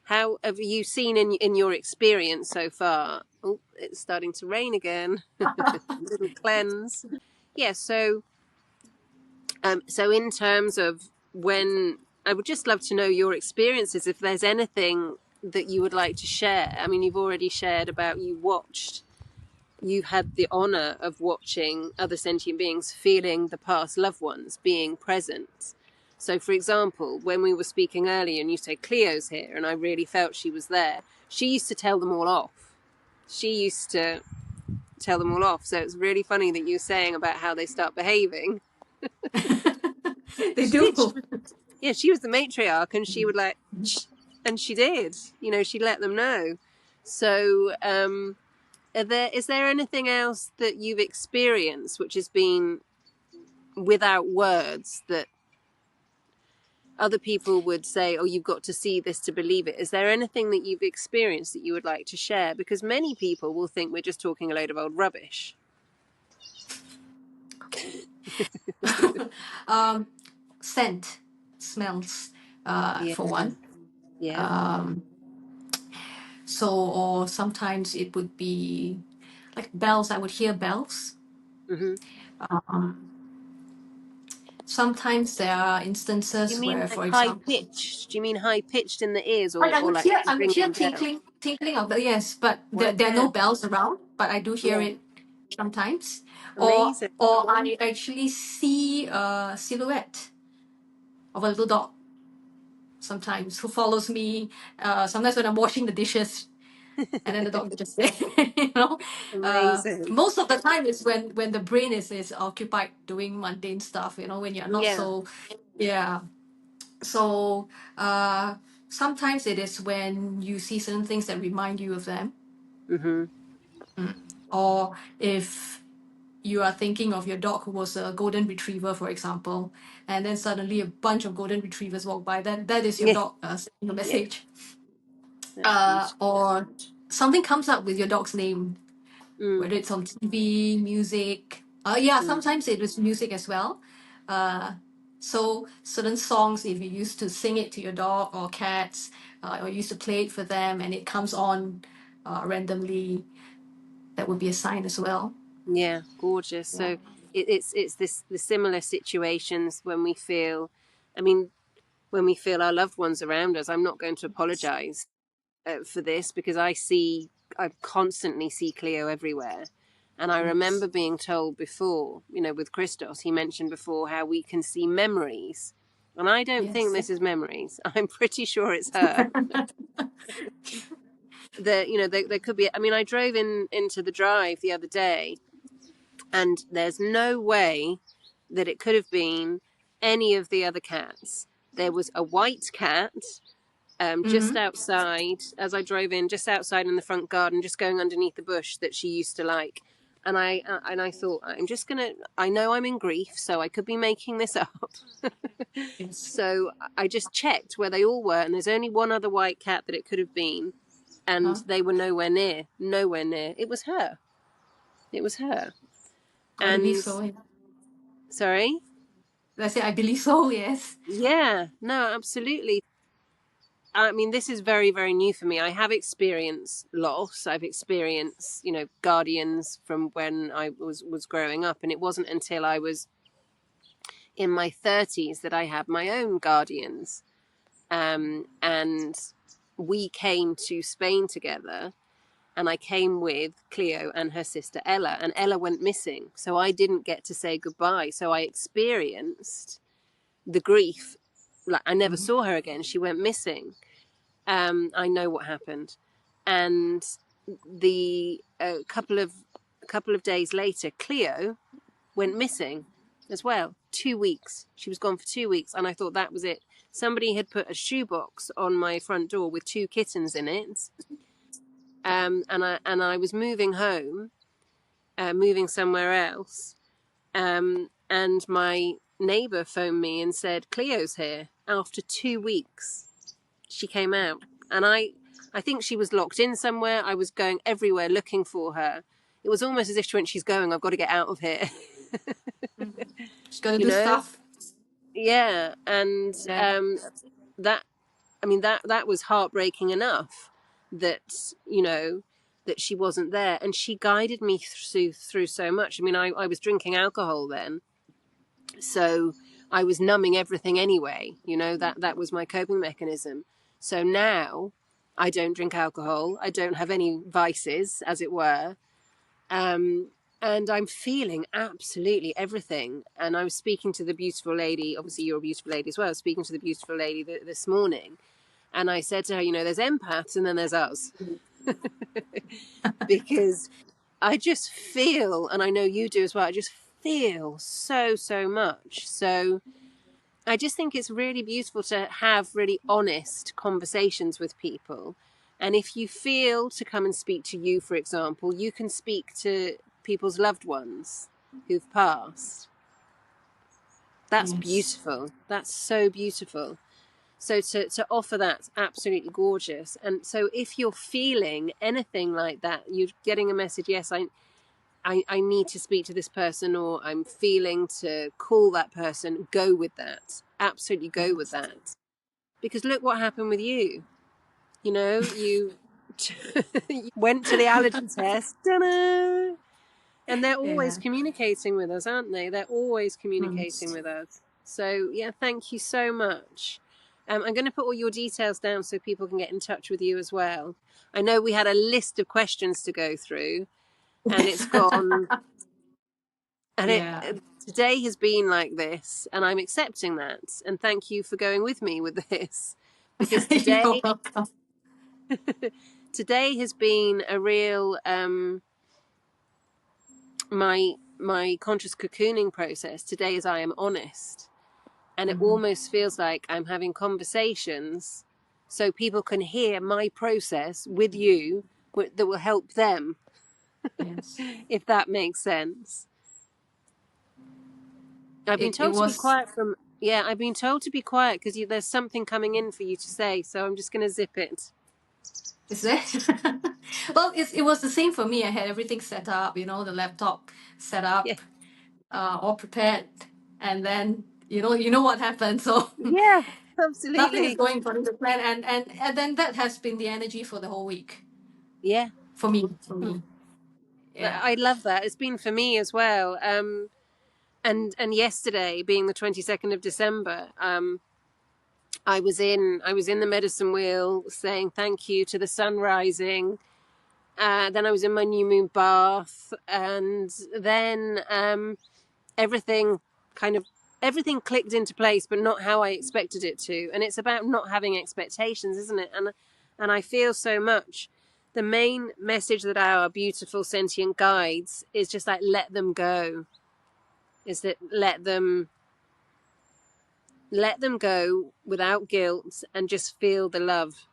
S1: How have you seen in your experience so far? Oh, it's starting to rain again. Little cleanse. Yeah. So in terms of when, I would just love to know your experiences. If there's anything that you would like to share. I mean, you've already shared about you've had the honor of watching other sentient beings, feeling the past loved ones, being present. So, for example, when we were speaking earlier and you say Cleo's here, and I really felt she was there, she used to tell them all off. She used to tell them all off. So it's really funny that you're saying about how they start behaving.
S2: They
S1: She did.
S2: do.
S1: Yeah, she was the matriarch, and she would like, shh, and she did. She let them know. So, is there anything else that you've experienced which has been without words that other people would say, oh, you've got to see this to believe it? Is there anything that you've experienced that you would like to share? Because many people will think we're just talking a load of old rubbish.
S2: Okay. Scent, smells,
S1: Yeah,
S2: for one.
S1: yeah.
S2: Um, so, or sometimes it would be like bells. I would hear bells.
S1: Mm-hmm.
S2: Um, Sometimes there are
S1: Do you
S2: instances
S1: mean
S2: where,
S1: like
S2: for
S1: high
S2: example,
S1: pitched? Do you mean high pitched in the ears,
S2: I
S1: or
S2: would
S1: like
S2: hear, I would hear
S1: ringing down?
S2: tinkling, tinkling of the, yes, but
S1: Wow,
S2: there are no bells around, but I do hear
S1: yeah,
S2: it sometimes.
S1: amazing.
S2: Or I actually see a silhouette of a little dog sometimes who follows me. Sometimes when I'm washing the dishes, and then the dog is just there. you know.
S1: Amazing.
S2: Most of the time is when the brain is occupied doing mundane stuff. When you're not
S1: Yeah.
S2: so, yeah. So sometimes it is when you see certain things that remind you of them,
S1: Mm-hmm.
S2: or if you are thinking of your dog who was a golden retriever, for example, and then suddenly a bunch of golden retrievers walk by. That is your
S1: Yeah.
S2: dog sending a
S1: Yeah.
S2: message,
S1: That's beautiful.
S2: or something comes up with your dog's name,
S1: Mm,
S2: whether it's on TV, music. Yeah,
S1: mm,
S2: sometimes it is music as well. Uh, so certain songs, if you used to sing it to your dog or cats, or used to play it for them, and it comes on randomly, that would be a sign as well.
S1: yeah, gorgeous.
S2: Yeah.
S1: So it's this the similar situations when we feel, I mean, when we feel our loved ones around us. I'm not going to apologize for this because I constantly see Cleo everywhere. And I remember
S2: Yes.
S1: being told before, with Christos, he mentioned before how we can see memories. And I don't think
S2: Yes.
S1: this is memories. I'm pretty sure it's her. There could be. I mean, I drove into the drive the other day, and there's no way that it could have been any of the other cats. There was a white cat just
S2: Mm-hmm.
S1: outside as I drove in, just outside in the front garden, just going underneath the bush that she used to like. And I thought, I'm just gonna. I know I'm in grief, so I could be making this up.
S2: Yes.
S1: So I just checked where they all were, and there's only one other white cat that it could have been, and
S2: Huh?
S1: they were nowhere near. Nowhere near. It was her. It was her.
S2: I believe
S1: And
S2: so. Yeah.
S1: sorry.
S2: I say I believe so. Yes.
S1: Yeah, no, absolutely. I mean, this is very, very new for me. I have experienced loss. I've experienced, guardians from when I was growing up, and it wasn't until I was in my 30s that I had my own guardians. And we came to Spain together, and I came with Cleo and her sister Ella, and Ella went missing, so I didn't get to say goodbye. So I experienced the grief. Like, I never
S2: Mm-hmm.
S1: saw her again. She went missing. I know what happened, and the couple of days later, Cleo went missing as well. 2 weeks. She was gone for 2 weeks, and I thought that was it. Somebody had put a shoebox on my front door with two kittens in it, and I was moving home, moving somewhere else. And my neighbour phoned me and said, Cleo's here. After 2 weeks, she came out. And I think she was locked in somewhere. I was going everywhere looking for her. It was almost as if she went, she's going, I've got to get out of here.
S2: She's gonna
S1: You
S2: do
S1: know?
S2: stuff.
S1: Yeah. And
S2: Yeah.
S1: that, I mean, that was heartbreaking enough that, you know, that she wasn't there. And she guided me through so much. I mean, I was drinking alcohol then. So I was numbing everything anyway. You know, that was my coping mechanism. So now I don't drink alcohol. I don't have any vices, as it were. And I'm feeling absolutely everything. And I was speaking to the beautiful lady, obviously you're a beautiful lady as well, speaking to the beautiful lady this morning. And I said to her, you know, there's empaths and then there's us. Because I just feel, and I know you do as well, I just feel so much. So I just think it's really beautiful to have really honest conversations with people. And if you feel to come and speak to you, for example, you can speak to people's loved ones who've passed. That's
S2: Yes.
S1: beautiful. That's so beautiful. So to offer that's absolutely gorgeous. And so if you're feeling anything like that, you're getting a message, yes, I need to speak to this person, or I'm feeling to call that person, go with that. Absolutely go with that. Because look what happened with you. You know, you went to the allergy test, ta-da, and they're always
S2: Yeah.
S1: communicating with us, aren't they? They're always
S2: Mm.
S1: communicating with us. So, yeah, thank you so much. I'm going to put all your details down so people can get in touch with you as well. I know we had a list of questions to go through, and it's gone. And
S2: Yeah.
S1: today has been like this, and I'm accepting that. And thank you for going with me with this, because
S2: You're welcome.
S1: today has been a real my conscious cocooning process. Today, as I am honest, and it
S2: Mhm.
S1: almost feels like I'm having conversations, so people can hear my process with you that will help them,
S2: Yes.
S1: if that makes sense. I've been
S2: It
S1: told to be
S2: was.
S1: quiet from. Yeah, I've been told to be quiet because there's something coming in for you to say. So I'm just going to zip it.
S2: Is there? Well, it was the same for me. I had everything set up, the laptop set
S1: Yeah,
S2: up, all prepared, and then you know what happened. So
S1: yeah,
S2: nothing is
S1: absolutely.
S2: going according to plan, and then that has been the energy for the whole week
S1: Yeah,
S2: for me. For me, yeah.
S1: I love that. It's been for me as well. And yesterday, being the 22nd of December, I was in the medicine wheel saying thank you to the sun rising. Then I was in my new moon bath, and then everything kind of everything clicked into place, but not how I expected it to. And it's about not having expectations, isn't it? And I feel so much. The main message that our beautiful sentient guides is just like let them go. Is that let them go without guilt and just feel the love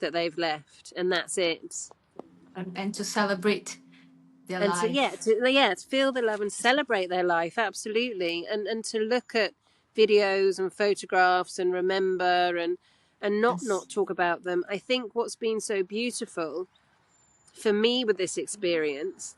S1: that they've left, and that's it.
S2: And to celebrate their
S1: And
S2: life.
S1: to feel the love and celebrate their life, absolutely. And to look at videos and photographs and remember and not
S2: Yes.
S1: talk about them. I think what's been so beautiful for me with this experience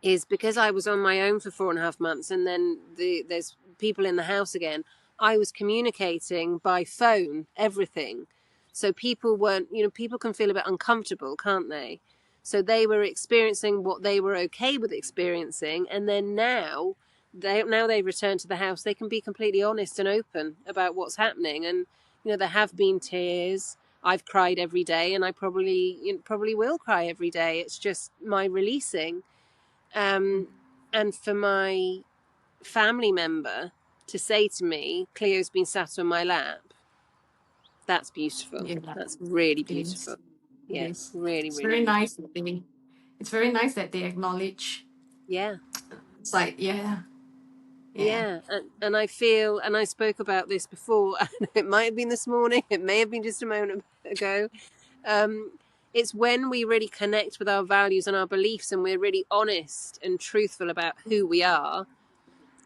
S1: is because I was on my own for 4.5 months, and then there's people in the house again. I was communicating by phone, everything. So people weren't, people can feel a bit uncomfortable, can't they? So they were experiencing what they were okay with experiencing, and then now they've returned to the house. They can be completely honest and open about what's happening, and there have been tears. I've cried every day, and I probably will cry every day. It's just my releasing. And for my family member to say to me, Cleo's been sat on my lap, that's beautiful.
S2: Yeah.
S1: That's really
S2: It is.
S1: beautiful.
S2: It
S1: Yeah,
S2: is.
S1: really,
S2: It's
S1: really
S2: very nice
S1: beautiful.
S2: that they. It's very nice that they acknowledge.
S1: Yeah,
S2: It's like, yeah, yeah.
S1: yeah. And I feel, and I spoke about this before, and it might have been this morning, it may have been just a moment ago. Um, it's when we really connect with our values and our beliefs, and we're really honest and truthful about who we are.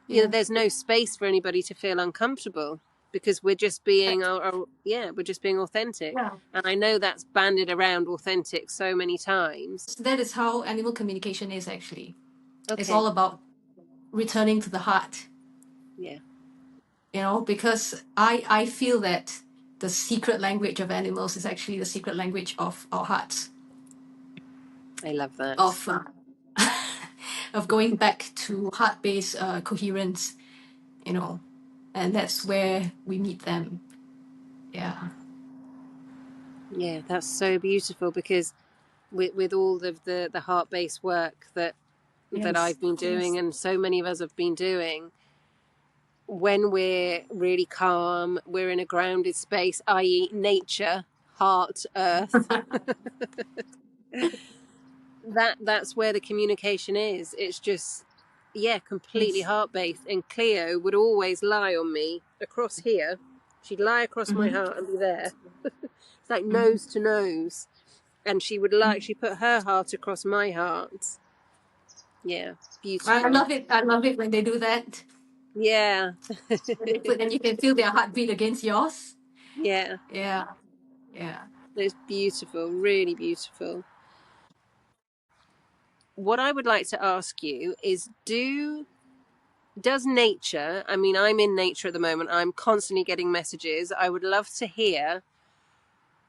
S2: Yeah.
S1: There's no space for anybody to feel uncomfortable, because we're just being we're just being authentic.
S2: Yeah.
S1: And I know that's banded around authentic so many times.
S2: So that is how animal communication is actually. It's
S1: Okay.
S2: all about returning to the heart,
S1: Yeah,
S2: because I feel that the secret language of animals is actually the secret language of our hearts,
S1: I love that.
S2: of of going back to heart-based coherence, you know, and that's where we meet them. Yeah.
S1: Yeah, that's so beautiful, because with all of the heart-based work that
S2: Yes.
S1: I've been doing, and so many of us have been doing, when we're really calm, we're in a grounded space, i.e. nature, heart, earth, that's where the communication is. It's just, yeah, completely
S2: Yes.
S1: heart-based. And Cleo would always lie on me across here. She'd lie across my
S2: Mm-hmm.
S1: heart and be there. It's like
S2: Mm-hmm.
S1: nose to nose. And she put her heart across my heart. Yeah,
S2: I
S1: beautiful.
S2: love it. I love it when they do that.
S1: Yeah,
S2: When they put, and you can feel their heartbeat against yours.
S1: yeah,
S2: Yeah. Yeah.
S1: it's beautiful, really beautiful. What I would like to ask you is, does nature, I mean, I'm in nature at the moment, I'm constantly getting messages. I would love to hear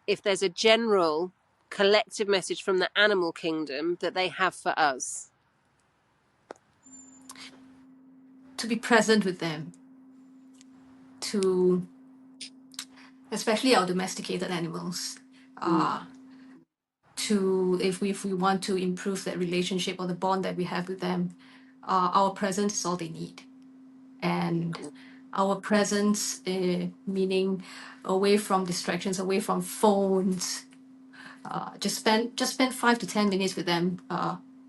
S1: if there's a general collective message from the animal kingdom that they have for us.
S2: To be present with them, to especially our domesticated animals,
S1: Mm.
S2: to if we want to improve that relationship or the bond that we have with them, our presence is all they need. And our presence, meaning away from distractions, away from phones. Just spend 5 to 10 minutes with them,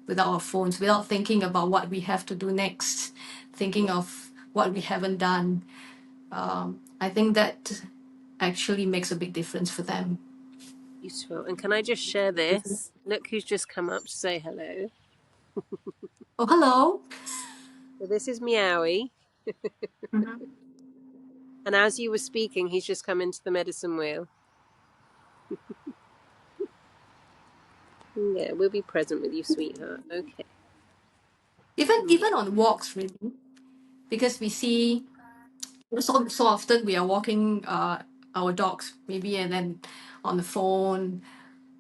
S2: without our phones, without thinking about what we have to do next, thinking
S1: Yeah,
S2: of what we haven't done. I think that actually makes a big difference for them.
S1: beautiful. And can I just share this? Look who's just come up to say hello.
S2: Oh, hello.
S1: So this is Meowie.
S2: Mhm.
S1: And as you were speaking, he's just come into the medicine wheel. Yeah, we'll be present with you, sweetheart. Okay.
S2: Even
S1: Yeah.
S2: on walks, really, because we see so often we are walking our dogs maybe, and then on the phone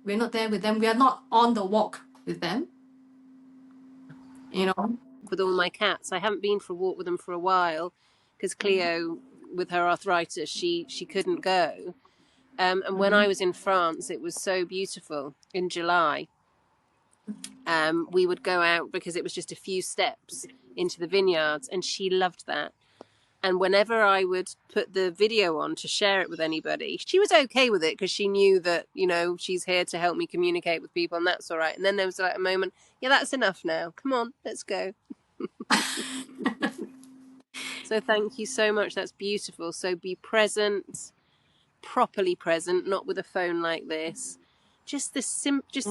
S2: we're not there with them, we are not on the walk with them, you know.
S1: With all my cats, I haven't been for a walk with them for a while, because Cleo, with her arthritis, she couldn't go. And when I
S2: Mm-hmm.
S1: was in France, it was so beautiful in July. We would go out because it was just a few steps into the vineyards, and she loved that. And whenever I would put the video on to share it with anybody, she was okay with it, because she knew that, she's here to help me communicate with people, and that's all right. And then there was like a moment, yeah, that's enough now. Come on, let's go. So thank you so much. That's beautiful. So be present, properly present, not with a phone like this. Just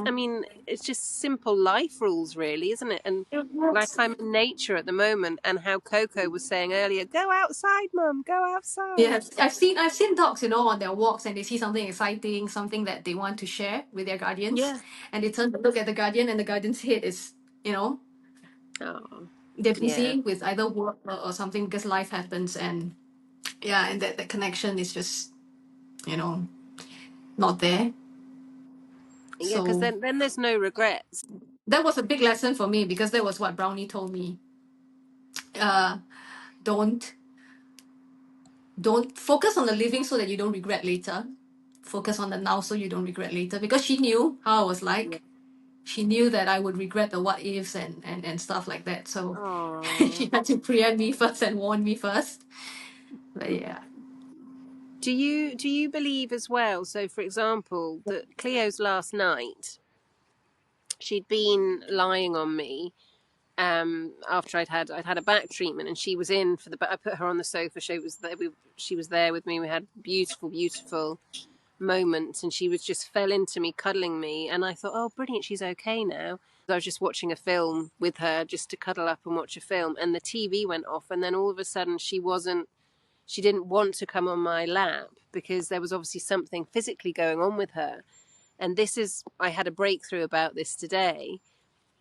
S1: I mean, it's just simple life rules, really, isn't it? And like,
S2: Yes.
S1: I'm in nature at the moment, and how Coco was saying earlier, go outside, Mum, go outside.
S2: Yes, I've seen dogs, on their walks, and they see something exciting, something that they want to share with their guardians,
S1: Yeah.
S2: and they turn to look at the guardian, and the guardian's head is,
S1: Oh,
S2: they're
S1: yeah.
S2: busy with either work or something, because life happens, and yeah, and that connection is just, you know, not there.
S1: Yeah, because
S2: So
S1: then there's no regrets.
S2: that was a big lesson for me, because that was what Brownie told me. Uh, don't don't focus on the living so that you don't regret later. Focus on the now so you don't regret later. Because she knew how I was
S1: Yeah.
S2: like. She knew that I would regret the what ifs and stuff like that. So she
S1: Oh.
S2: had to preempt me first and warn me first. But yeah.
S1: Do you believe as well? So, for example, that Cleo's last night, she'd been lying on me, after I'd had a back treatment, and she was in for the. I put her on the sofa. She was there. She was there with me. We had beautiful, beautiful moment, and she was just fell into me, cuddling me, and I thought, oh, brilliant, she's okay now. I was just watching a film with her, just to cuddle up and watch a film, and the TV went off, and then all of a sudden she didn't want to come on my lap because there was obviously something physically going on with her. And I had a breakthrough about this today,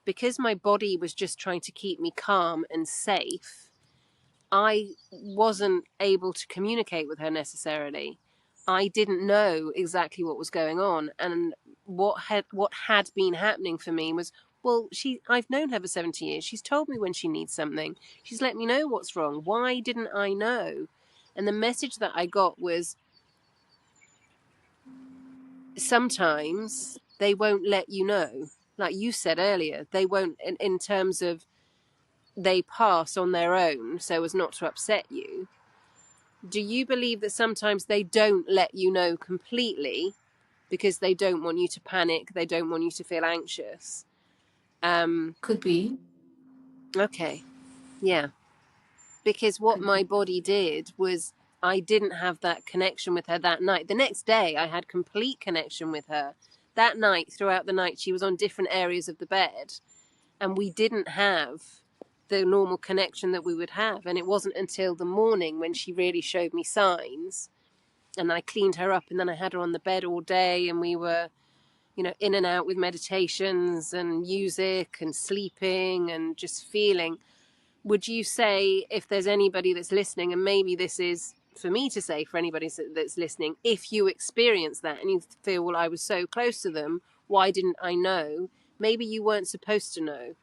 S1: because my body was just trying to keep me calm and safe. I wasn't able to communicate with her necessarily. I didn't know exactly what was going on, and what had been happening for me was, well, I've known her for 70 years. She's told me when she needs something. She's let me know what's wrong. Why didn't I know? And the message that I got was, sometimes they won't let you know. Like you said earlier, they won't, in terms of, they pass on their own so as not to upset you. Do you believe that sometimes they don't let you know completely because they don't want you to panic, they don't want you to feel anxious?
S2: Could be.
S1: Okay, yeah. Because what
S2: Could
S1: my
S2: be.
S1: body did was, I didn't have that connection with her that night. The next day, I had complete connection with her. That night, throughout the night, she was on different areas of the bed, and we didn't have the normal connection that we would have. And it wasn't until the morning when she really showed me signs, and I cleaned her up, and then I had her on the bed all day, and we were, in and out with meditations and music and sleeping and just feeling. Would you say, if there's anybody that's listening, and maybe this is for me to say for anybody that's listening, if you experience that and you feel, well, I was so close to them, why didn't I know? Maybe you weren't supposed to know.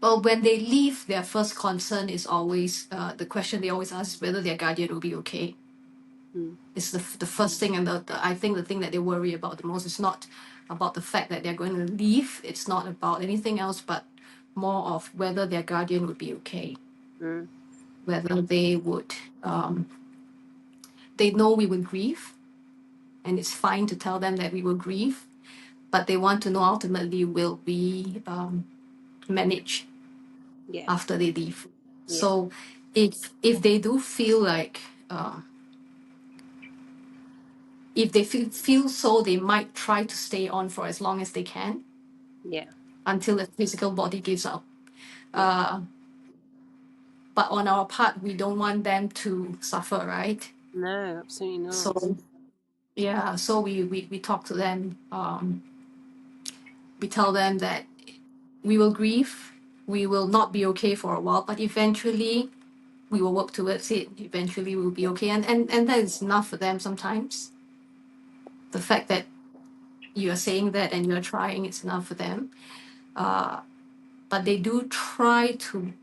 S2: Well, when they leave, their first concern is always the question they always ask is whether their guardian will be okay.
S1: Mm.
S2: It's the first thing, and I think the thing that they worry about the most is not about the fact that they're going to leave. It's not about anything else, but more of whether their guardian would be okay,
S1: Mm.
S2: whether they would. They know we will grieve, and it's fine to tell them that we will grieve, but they want to know ultimately will we manage
S1: Yeah,
S2: after they leave.
S1: yeah,
S2: So if they do feel like if they feel so, they might try to stay on for as long as they can
S1: yeah,
S2: until the physical body gives up.
S1: yeah.
S2: But on our part, we don't want them to suffer, right?
S1: No, absolutely not.
S2: So yeah, so we talk to them. We tell them that we will grieve, we will not be okay for a while, but eventually we will work towards it. Eventually we'll be
S1: Yeah,
S2: okay, and that is enough for them sometimes. The fact that you are saying that and you are trying, it's enough for them. But they do try to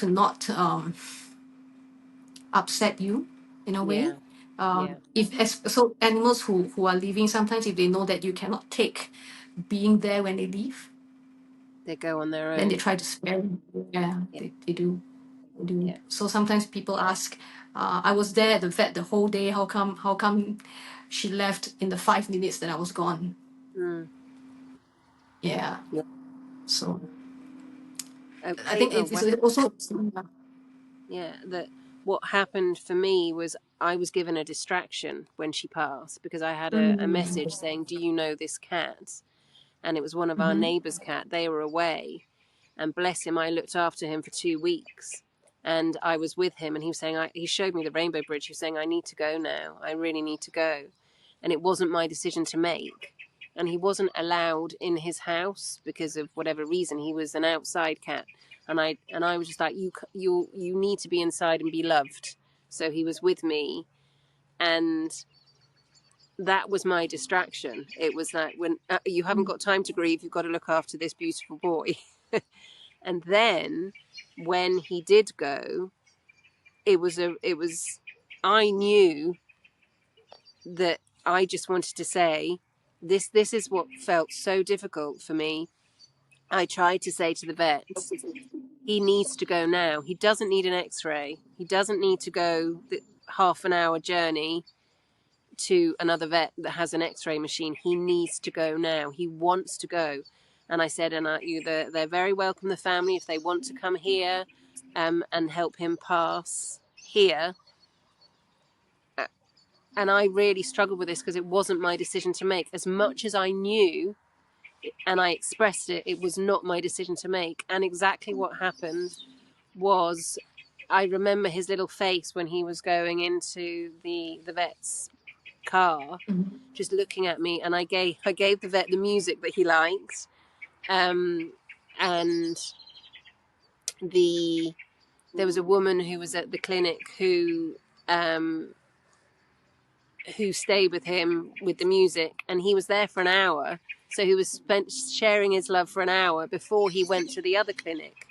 S2: not upset you in a way.
S1: yeah, yeah.
S2: So animals who are leaving, sometimes if they know that you cannot take being there when they leave,
S1: They go on their
S2: then they
S1: own.
S2: try to spare you. Yeah,
S1: Yeah,
S2: they do. They do.
S1: yeah.
S2: So sometimes people ask, I was there at the vet the whole day. How come she left in the 5 minutes that I was gone?
S1: Mm.
S2: Yeah.
S1: Yeah.
S2: So I
S1: Okay.
S2: think
S1: Oh,
S2: it's
S1: wow.
S2: also
S1: Yeah. That what happened for me was, I was given a distraction when she passed, because I had a message saying, "Do you know this cat?" And it was one of our
S2: Mhm.
S1: neighbours' cat. They were away, and bless him, I looked after him for 2 weeks, and I was with him, and he was saying, he showed me the Rainbow Bridge. He was saying, "I need to go now. I really need to go," and it wasn't my decision to make. And he wasn't allowed in his house because of whatever reason. He was an outside cat, and I was just like, you need to be inside and be loved. So he was with me, and that was my distraction. It was that, when you haven't got time to grieve, you've got to look after this beautiful boy. And then when he did go, I knew that I just wanted to say, this is what felt so difficult for me. I tried to say to the vet, he needs to go now. He doesn't need an x-ray. He doesn't need to go the half an hour journey to another vet that has an x-ray machine. He needs to go now. He wants to go. And I said, and they're very welcome, the family, if they want to come here and help him pass. here, and I really struggled with this because it wasn't my decision to make. As much as I knew and I expressed it, it was not my decision to make. And exactly what happened was, I remember his little face when he was going into the vet's car, just looking at me, and I gave the vet the music that he liked, and there was a woman who was at the clinic who stayed with him with the music, and he was there for an hour. So he was spent sharing his love for an hour before he went to the other clinic,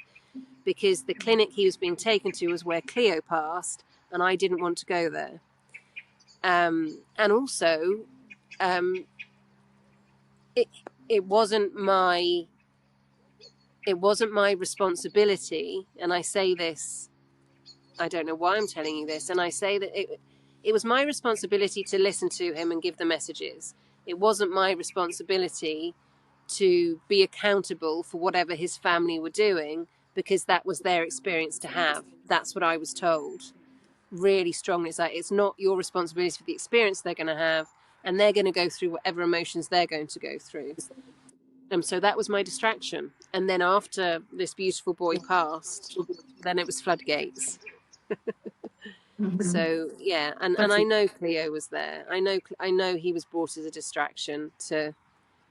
S1: because the clinic he was being taken to was where Cleo passed, and I didn't want to go there. And also, it wasn't my responsibility, and I say this, I don't know why I'm telling you this, and I say that it was my responsibility to listen to him and give the messages. It wasn't my responsibility to be accountable for whatever his family were doing, because that was their experience to have. That's what I was told really strongly. It's like, it's not your responsibility for the experience they're going to have, and they're going to go through whatever emotions they're going to go through. So that was my distraction. And then after this beautiful boy passed, then it was floodgates. So yeah, and I know Cleo was there. I know he was brought as a distraction to,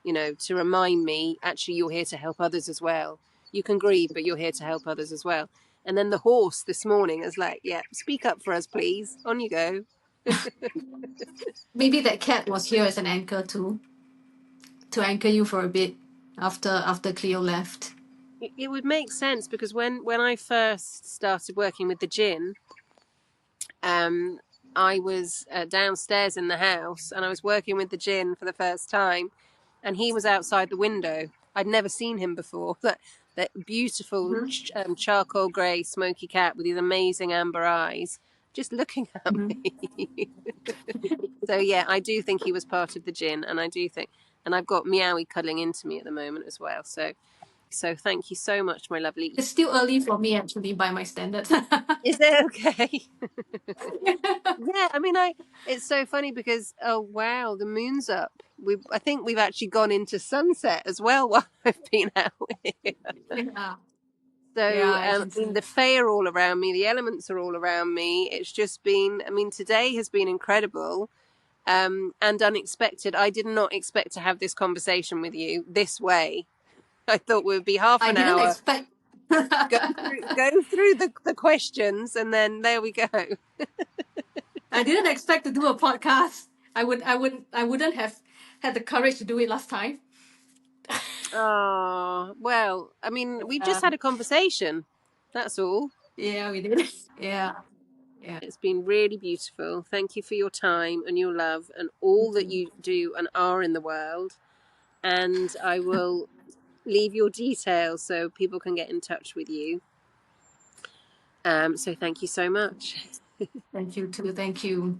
S1: to remind me, actually, you're here to help others as well. You can grieve, but you're here to help others as well. And then the horse this morning is like, yeah, speak up for us, please. On you go.
S2: Maybe that cat was here as an anchor too, to anchor you for a bit after Cleo left.
S1: It would make sense, because when I first started working with the gin, I was downstairs in the house, and I was working with the gin for the first time, and he was outside the window. I'd never seen him before. That beautiful charcoal grey smoky cat with these amazing amber eyes, just looking at me. So yeah, I do think he was part of the gin, and I've got Meowie cuddling into me at the moment as well. So thank you so much, my lovely.
S2: It's still early for me, actually, by my standards.
S1: Is it okay? Yeah, I mean, it's so funny because, oh wow, the moon's up. I think we've actually gone into sunset as well while I've been out here.
S2: Yeah. Yeah,
S1: So
S2: I
S1: I
S2: can
S1: mean,
S2: see.
S1: the fae are all around me, the elements are all around me. It's just been, I mean, today has been incredible, and unexpected. I did not expect to have this conversation with you this way. I thought we would be half
S2: I
S1: an
S2: didn't
S1: hour,
S2: expect.
S1: go through the questions, and then there we go.
S2: I didn't expect to do a podcast. I wouldn't have had the courage to do it last time.
S1: Oh, well, I mean, we've just had a conversation. That's all.
S2: Yeah, we did. Yeah, yeah.
S1: It's been really beautiful. Thank you for your time and your love and all that you do and are in the world. And I will leave your details so people can get in touch with you. So thank you so much.
S2: Thank you too. Thank you.